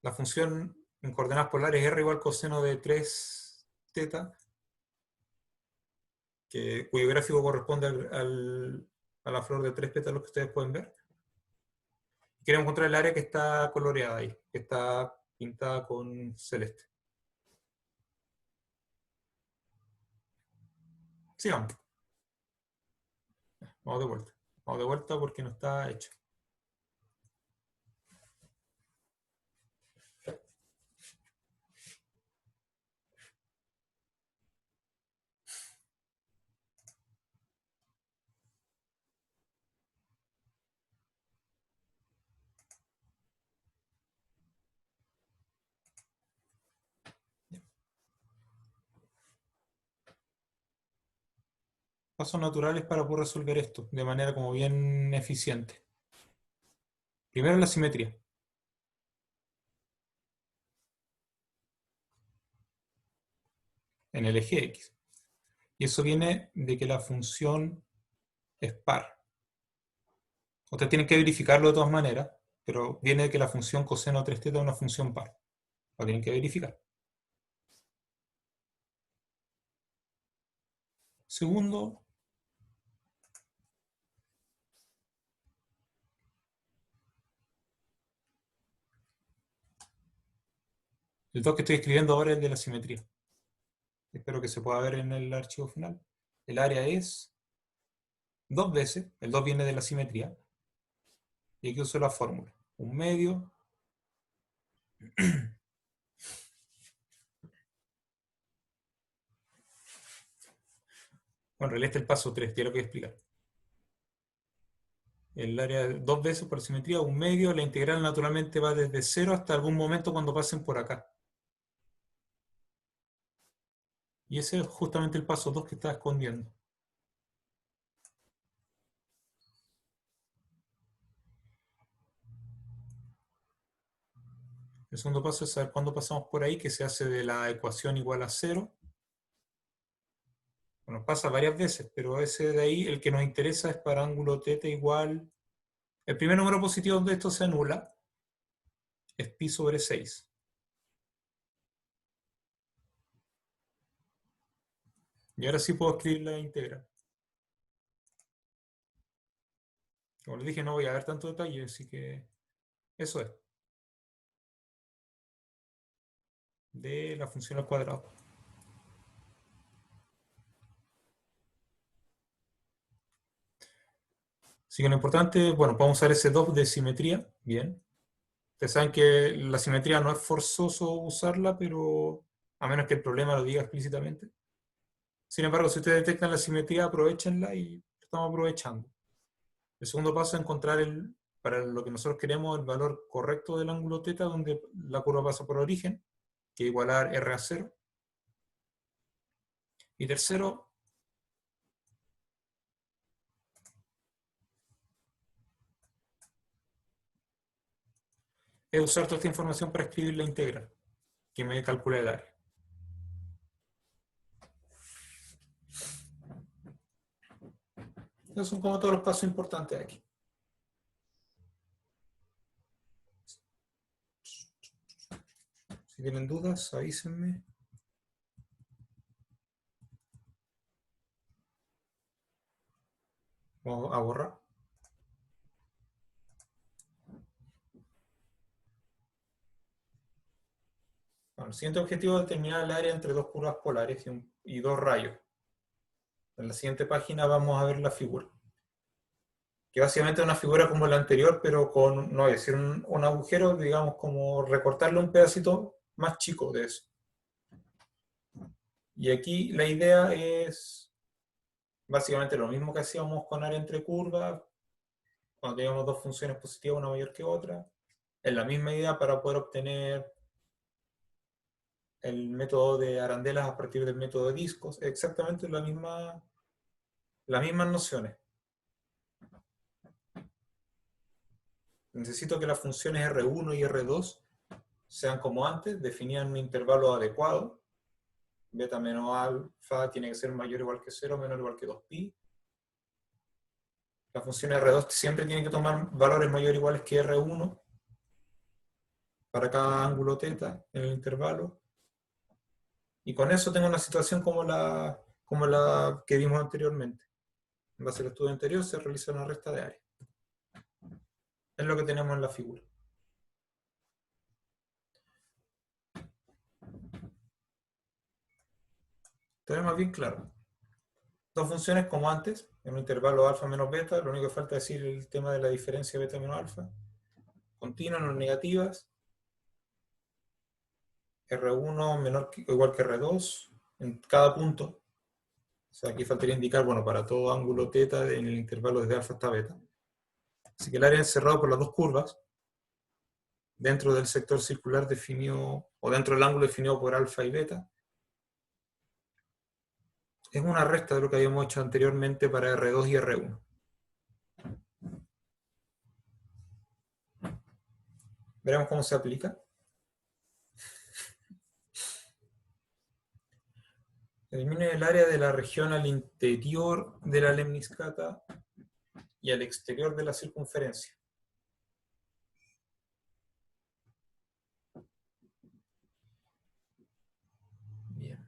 Speaker 1: La función en coordenadas polares r igual coseno de 3 teta, cuyo gráfico corresponde a la flor de 3 pétalos que ustedes pueden ver. Queremos encontrar el área que está coloreada ahí, que está pintada con celeste. Sigamos. Vamos de vuelta. Vamos de vuelta porque no está hecho. Pasos naturales para poder resolver esto de manera como bien eficiente. Primero la simetría. En el eje X. Y eso viene de que la función es par. Ustedes tienen que verificarlo de todas maneras, pero viene de que la función coseno 3 teta es una función par. Lo tienen que verificar. Segundo, el 2 que estoy escribiendo ahora es el de la simetría. Espero que se pueda ver en el archivo final. El área es 2 veces, el 2 viene de la simetría, y aquí uso la fórmula. 1/2. Bueno, en realidad este es el paso 3, ya lo voy a explicar. El área 2 veces por simetría, 1/2, la integral naturalmente va desde 0 hasta algún momento cuando pasen por acá. Y ese es justamente el paso 2 que está escondiendo. El segundo paso es saber cuándo pasamos por ahí, que se hace de la ecuación igual a 0. Bueno, pasa varias veces, pero ese de ahí, el que nos interesa es para ángulo θ igual... El primer número positivo donde esto se anula es pi sobre 6. Y ahora sí puedo escribir la integral. Como les dije, no voy a ver tanto detalle, así que eso es. De la función al cuadrado. Así que lo importante, bueno, podemos usar ese 2 de simetría, bien. Ustedes saben que la simetría no es forzoso usarla, pero a menos que el problema lo diga explícitamente. Sin embargo, si ustedes detectan la simetría, aprovechenla y lo estamos aprovechando. El segundo paso es encontrar para lo que nosotros queremos el valor correcto del ángulo θ, donde la curva pasa por origen, que es igualar R a 0. Y tercero, es usar toda esta información para escribir la integral, que me calcula el área. Esos son como todos los pasos importantes aquí. Si tienen dudas, avísenme. Vamos a borrar. Bueno, el siguiente objetivo es determinar el área entre dos curvas polares y dos rayos. En la siguiente página vamos a ver la figura. Que básicamente es una figura como la anterior, pero con, no voy a decir un agujero, digamos como recortarle un pedacito más chico de eso. Y aquí la idea es básicamente lo mismo que hacíamos con área entre curvas, cuando teníamos dos funciones positivas, una mayor que otra. Es la misma idea para poder obtener el método de arandelas a partir del método de discos. Exactamente las mismas nociones. Necesito que las funciones R1 y R2 sean como antes, definían un intervalo adecuado. Beta menos alfa tiene que ser mayor o igual que 0, menor o igual que 2pi. Las funciones R2 siempre tienen que tomar valores mayores o iguales que R1 para cada ángulo θ en el intervalo. Y con eso tengo una situación como la que vimos anteriormente. En base al estudio anterior se realiza una resta de área. Es lo que tenemos en la figura. Tenemos bien claro. Dos funciones como antes, en un intervalo alfa menos beta, lo único que falta es decir el tema de la diferencia beta menos alfa. Continuas, no negativas. R1 menor o igual que R2 en cada punto. O sea, aquí faltaría indicar, bueno, para todo ángulo θ en el intervalo desde alfa hasta beta. Así que el área encerrado por las dos curvas, dentro del sector circular definido, o dentro del ángulo definido por alfa y beta, es una resta de lo que habíamos hecho anteriormente para R2 y R1. Veremos cómo se aplica. Elimine el área de la región al interior de la lemniscata y al exterior de la circunferencia. Bien.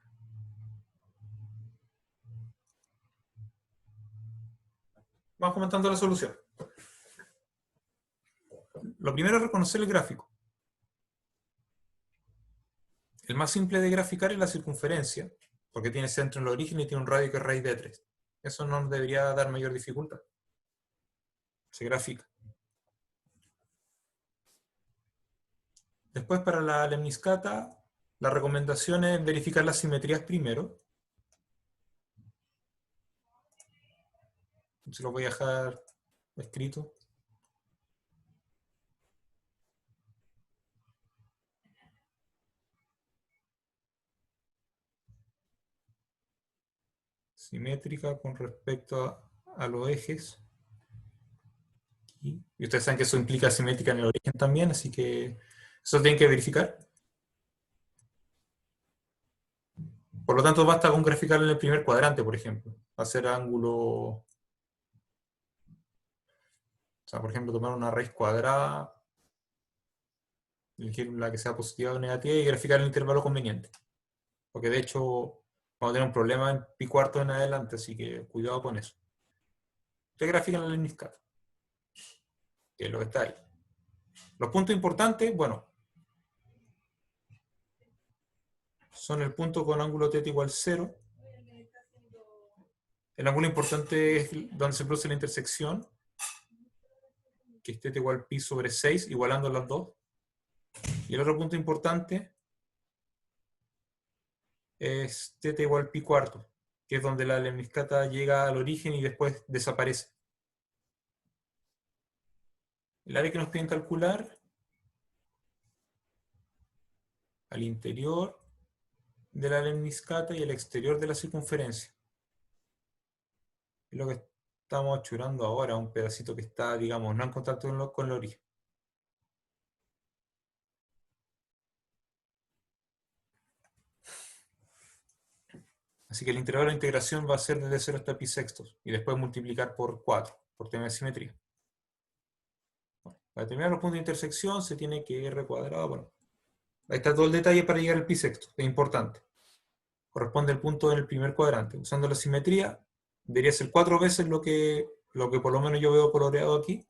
Speaker 1: Vamos comentando la solución. Lo primero es reconocer el gráfico. El más simple de graficar es la circunferencia, porque tiene centro en el origen y tiene un radio que es raíz de 3. Eso no nos debería dar mayor dificultad. Se grafica. Después, para la lemniscata, la recomendación es verificar las simetrías primero. Se lo voy a dejar escrito. Simétrica con respecto a los ejes. Y ustedes saben que eso implica simétrica en el origen también, así que eso tienen que verificar. Por lo tanto, basta con graficar en el primer cuadrante, por ejemplo. Hacer ángulo... O sea, por ejemplo, tomar una raíz cuadrada, elegir la que sea positiva o negativa y graficar el intervalo conveniente. Porque de hecho vamos a tener un problema en pi cuarto en adelante, así que cuidado con eso. Ustedes grafican la lemniscata, que es lo que está ahí. Los puntos importantes, bueno, son el punto con ángulo θ igual 0. El ángulo importante es donde se produce la intersección, que es θ igual pi sobre 6, igualando las dos. Y el otro punto importante es θ igual pi cuarto, que es donde la lemniscata llega al origen y después desaparece. El área que nos piden calcular al interior de la lemniscata y al exterior de la circunferencia. Es lo que estamos achurando ahora, un pedacito que está, digamos, no en contacto con el origen. Así que el integral de la integración va a ser desde 0 hasta pi sextos, y después multiplicar por 4, por tema de simetría. Bueno, para determinar los puntos de intersección se tiene que r cuadrado, bueno, ahí está todo el detalle para llegar al pi sexto, es importante. Corresponde al punto en el primer cuadrante. Usando la simetría, debería ser 4 veces lo que por lo menos yo veo coloreado aquí.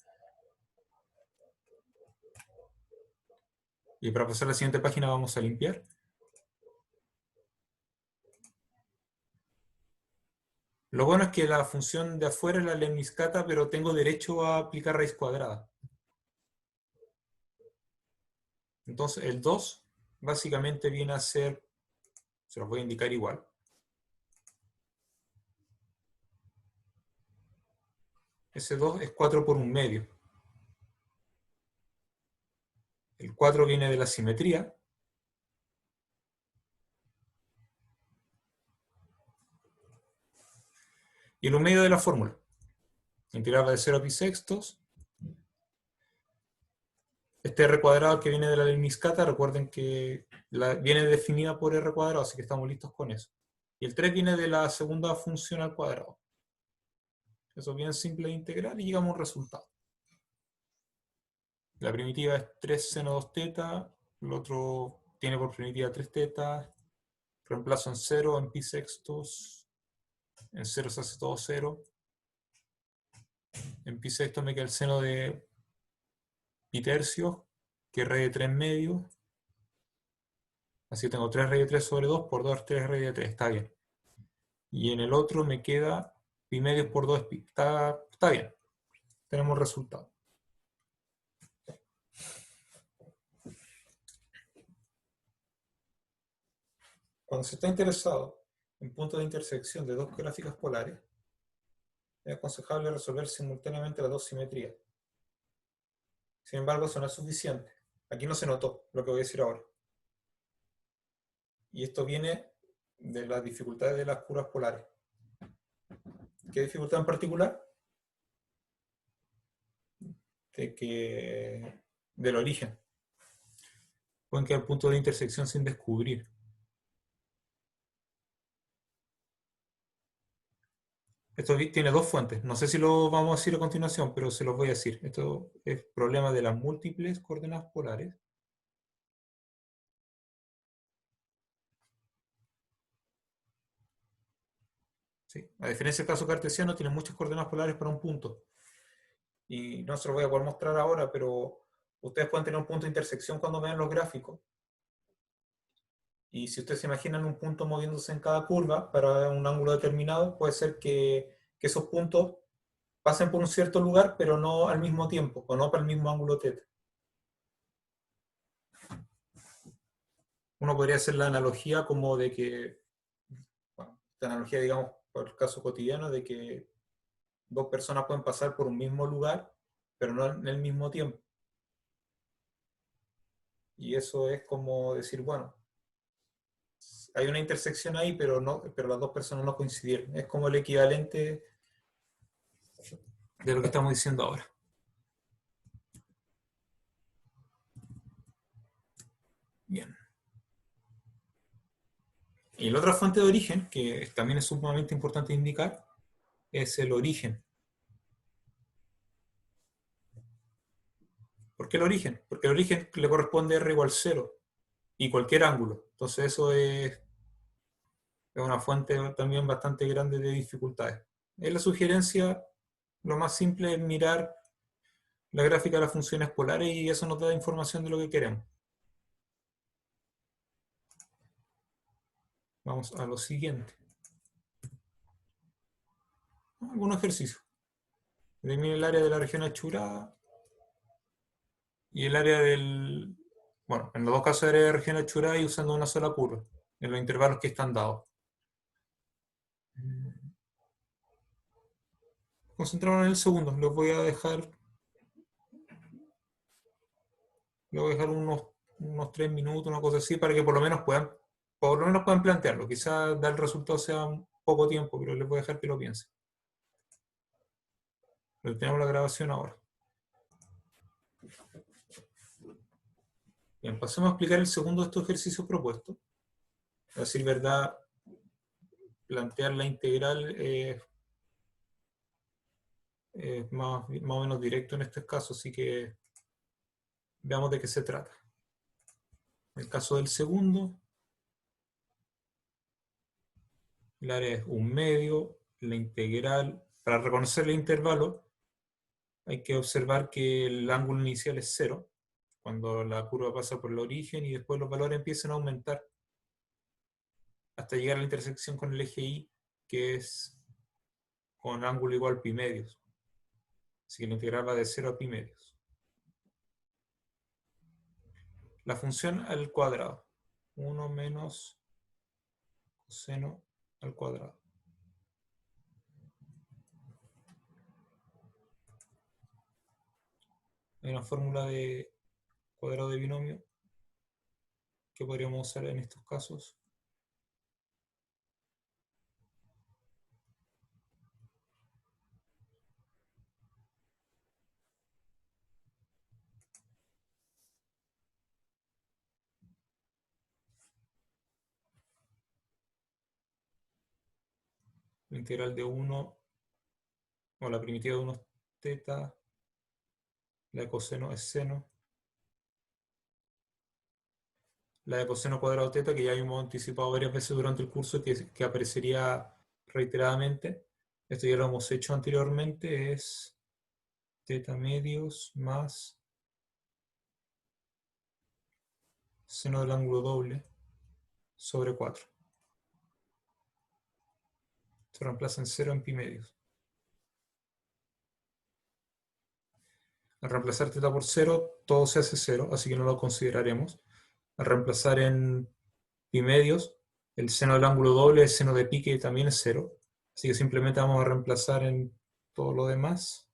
Speaker 1: Y para pasar a la siguiente página vamos a limpiar. Lo bueno es que la función de afuera es la lemniscata, pero tengo derecho a aplicar raíz cuadrada. Entonces el 2 básicamente viene a ser, se los voy a indicar igual. Ese 2 es 4 por 1/2. El 4 viene de la simetría. Y el 1/2 de la fórmula. Integral va de 0 a pi sextos. Este r cuadrado que viene de la lemniscata, recuerden que viene definida por r cuadrado, así que estamos listos con eso. Y el 3 viene de la segunda función al cuadrado. Eso es bien simple de integrar y llegamos a un resultado. La primitiva es 3 seno 2 teta, el otro tiene por primitiva 3 teta, reemplazo en 0 en pi sextos, en 0 se hace todo 0, en pi sextos me queda el seno de pi tercios, que es raíz de 3 medios, así que tengo 3 raíz de 3 sobre 2 por 2, 3 raíz de 3, está bien. Y en el otro me queda pi medios por 2 pi, está bien, tenemos resultado. Cuando se está interesado en puntos de intersección de dos gráficas polares, es aconsejable resolver simultáneamente las dos simetrías. Sin embargo, eso no es suficiente. Aquí no se notó lo que voy a decir ahora. Y esto viene de las dificultades de las curvas polares. ¿Qué dificultad en particular? Del origen. Pueden quedar puntos de intersección sin descubrir. Esto tiene dos fuentes. No sé si lo vamos a decir a continuación, pero se los voy a decir. Esto es problema de las múltiples coordenadas polares. ¿Sí? A diferencia del caso cartesiano, tiene muchas coordenadas polares para un punto. Y no se lo voy a poder mostrar ahora, pero ustedes pueden tener un punto de intersección cuando vean los gráficos. Y si ustedes se imaginan un punto moviéndose en cada curva para un ángulo determinado, puede ser que esos puntos pasen por un cierto lugar, pero no al mismo tiempo, o no para el mismo ángulo θ. Uno podría hacer la analogía como de que, bueno, esta analogía, digamos, por el caso cotidiano, de que dos personas pueden pasar por un mismo lugar, pero no en el mismo tiempo. Y eso es como decir, bueno, hay una intersección ahí, pero las dos personas no coincidieron. Es como el equivalente de lo que estamos diciendo ahora. Bien. Y la otra fuente de origen, que también es sumamente importante indicar, es el origen. ¿Por qué el origen? Porque el origen le corresponde a r igual 0 y cualquier ángulo. Entonces eso es una fuente también bastante grande de dificultades. En la sugerencia, lo más simple es mirar la gráfica de las funciones polares y eso nos da información de lo que queremos. Vamos a lo siguiente. Algún ejercicio. Determine el área de la región achurada y el área del... bueno, en los dos casos área de región achurada y usando una sola curva, en los intervalos que están dados. Concentrarnos en el segundo, les voy a dejar unos 3 minutos, una cosa así, para que por lo menos puedan plantearlo. Quizás dar el resultado sea un poco tiempo, pero les voy a dejar que lo piensen. Pero tenemos la grabación ahora. Bien, pasemos a explicar el segundo de estos ejercicios propuestos. A decir verdad, plantear la integral es más o menos directo en este caso, así que veamos de qué se trata. En el caso del segundo, el área es 1/2, la integral, para reconocer el intervalo, hay que observar que el ángulo inicial es 0, cuando la curva pasa por el origen y después los valores empiezan a aumentar hasta llegar a la intersección con el eje Y, que es con ángulo igual pi medios. Así que la integral va de 0 a pi medios. La función al cuadrado. 1 menos coseno al cuadrado. Hay una fórmula de cuadrado de binomio que podríamos usar en estos casos. La integral de 1, o la primitiva de 1 es teta, la de coseno es seno, la de coseno cuadrado teta, que ya hemos anticipado varias veces durante el curso, que aparecería reiteradamente. Esto ya lo hemos hecho anteriormente, es teta medios más seno del ángulo doble sobre 4. Se reemplaza en 0 en pi medios. Al reemplazar teta por 0, todo se hace 0, así que no lo consideraremos. Al reemplazar en pi medios, el seno del ángulo doble es seno de pi, que también es 0. Así que simplemente vamos a reemplazar en todo lo demás.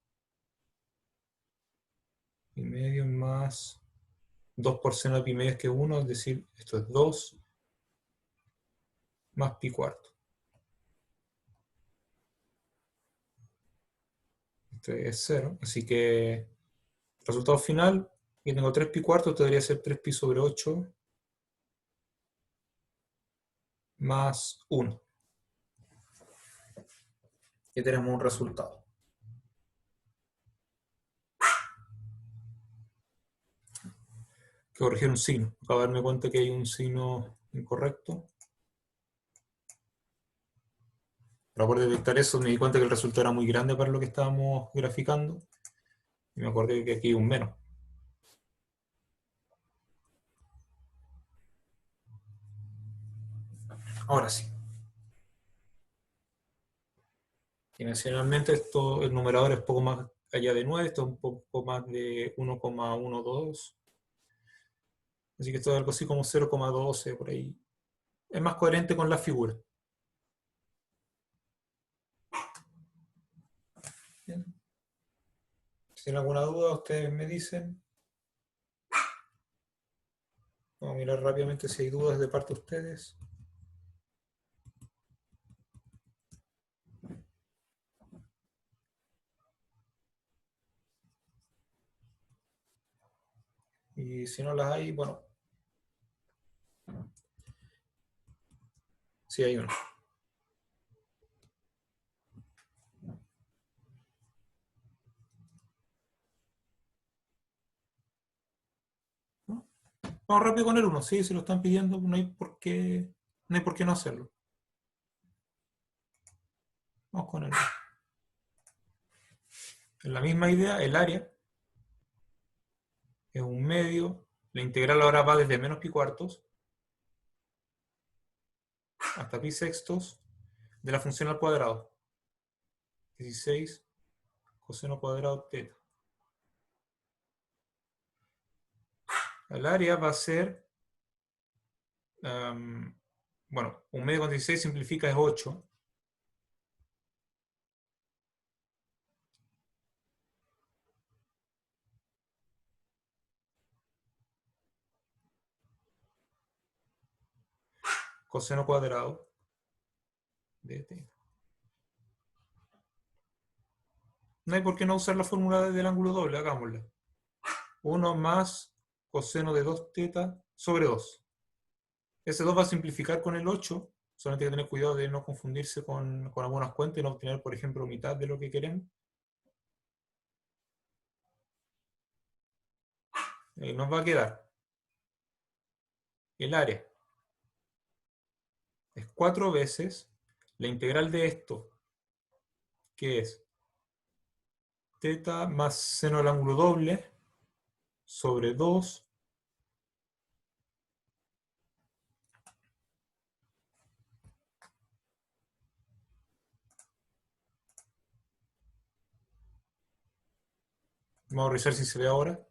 Speaker 1: Pi medios más 2 por seno de pi medios, que es 1, es decir, esto es 2 más pi cuarto. Esto es 0, así que resultado final, aquí tengo 3 pi cuarto, esto debería ser 3 pi sobre 8 más 1. Y tenemos un resultado. Que corregir un signo. Acabo de darme cuenta que hay un signo incorrecto. Para poder detectar eso, me di cuenta que el resultado era muy grande para lo que estábamos graficando. Y me acordé que aquí hay un menos. Ahora sí. Dimensionalmente el numerador es poco más allá de 9, esto es un poco más de 1,12. Así que esto es algo así como 0,12 por ahí. Es más coherente con la figura. Bien. Si tienen alguna duda, ustedes me dicen. Vamos a mirar rápidamente si hay dudas de parte de ustedes. Y si no las hay, bueno. Sí hay una. ¿No? Vamos rápido con el 1. Sí, si lo están pidiendo, no hay por qué no hacerlo. Vamos con el 1. En la misma idea, el área es 1/2. La integral ahora va desde menos pi cuartos hasta pi sextos de la función al cuadrado. 16 coseno cuadrado teta. El área va a ser, bueno, 1 medio con 16 simplifica es 8. Coseno cuadrado de t. No hay por qué no usar la fórmula del ángulo doble, hagámosla. 1 más coseno de 2θ sobre 2. Ese 2 va a simplificar con el 8, solamente hay que tener cuidado de no confundirse con algunas cuentas y no obtener, por ejemplo, mitad de lo que queremos. Nos va a quedar el área es 4 veces la integral de esto, que es θ más seno del ángulo doble sobre 2 vamos a revisar si se ve ahora.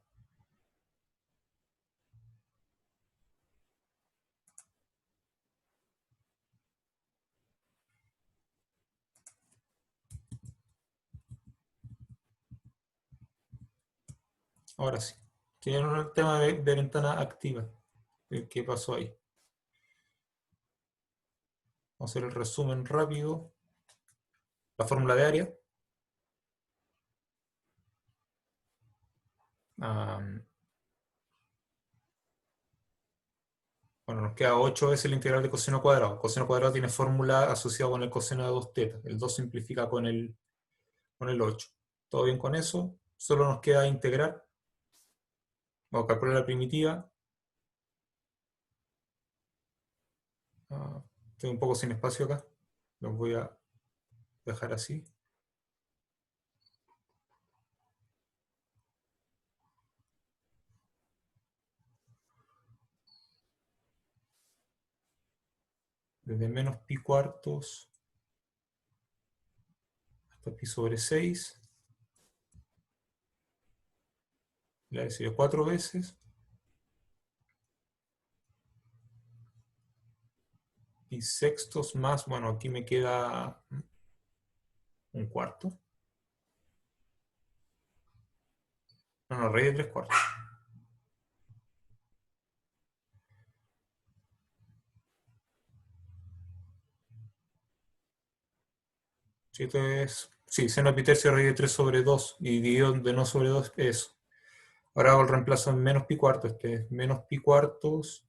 Speaker 1: Ahora sí. Tiene un tema de ventana activa. ¿Qué pasó ahí? Vamos a hacer el resumen rápido. La fórmula de área. Bueno, nos queda 8 veces la integral de coseno cuadrado. Coseno cuadrado tiene fórmula asociada con el coseno de 2θ. El 2 simplifica con el 8. ¿Todo bien con eso? Solo nos queda integrar. Vamos a calcular la primitiva. Estoy un poco sin espacio acá. Los voy a dejar así. Desde menos pi cuartos hasta pi sobre 6. La área sería 4 veces. Pi sextos más, bueno, aquí me queda un cuarto. No, raíz de 3 cuartos. Sí, esto es, sí, seno pi tercio raíz de 3 sobre 2 y dividido de no sobre 2 es eso. Ahora hago el reemplazo en menos pi cuartos. Este es menos pi cuartos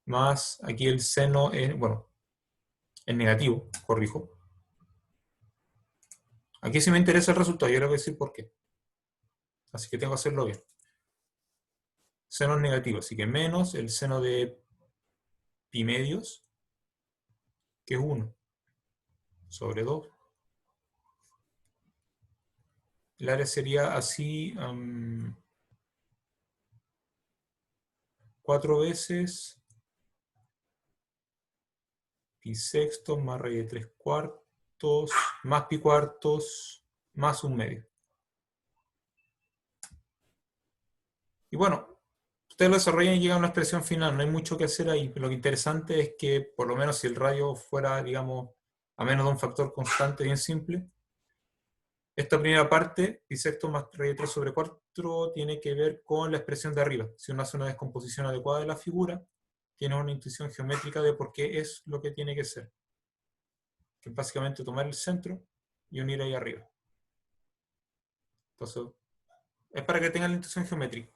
Speaker 1: más, aquí el seno es, bueno, es negativo, corrijo. Aquí sí me interesa el resultado, yo le voy a decir por qué. Así que tengo que hacerlo bien. Seno es negativo, así que menos el seno de pi medios, que es 1, sobre 2. El área sería así, 4 veces pi sextos más raíz de 3 cuartos más pi cuartos más 1 medio. Y bueno, ustedes lo desarrollan y llegan a una expresión final, no hay mucho que hacer ahí. Lo que interesante es que, por lo menos si el radio fuera, digamos, a menos de un factor constante bien simple, esta primera parte, pi sexto más raíz de 3 sobre 4, tiene que ver con la expresión de arriba. Si uno hace una descomposición adecuada de la figura, tiene una intuición geométrica de por qué es lo que tiene que ser. Que es básicamente tomar el centro y unir ahí arriba. Entonces, es para que tengan la intuición geométrica.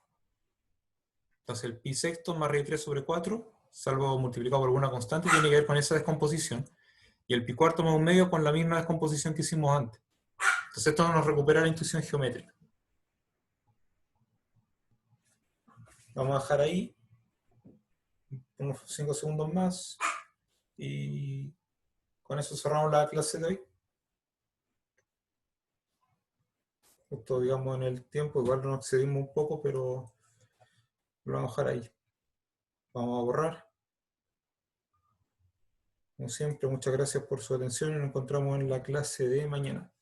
Speaker 1: Entonces, el pi sexto más raíz de 3 sobre 4, salvo multiplicado por alguna constante, tiene que ver con esa descomposición. Y el pi cuarto más 1 medio con la misma descomposición que hicimos antes. Entonces, esto nos recupera la intuición geométrica. Vamos a dejar ahí unos 5 segundos más. Y con eso cerramos la clase de hoy. Justo, digamos, en el tiempo, igual nos excedimos un poco, pero lo vamos a dejar ahí. Vamos a borrar. Como siempre, muchas gracias por su atención y nos encontramos en la clase de mañana.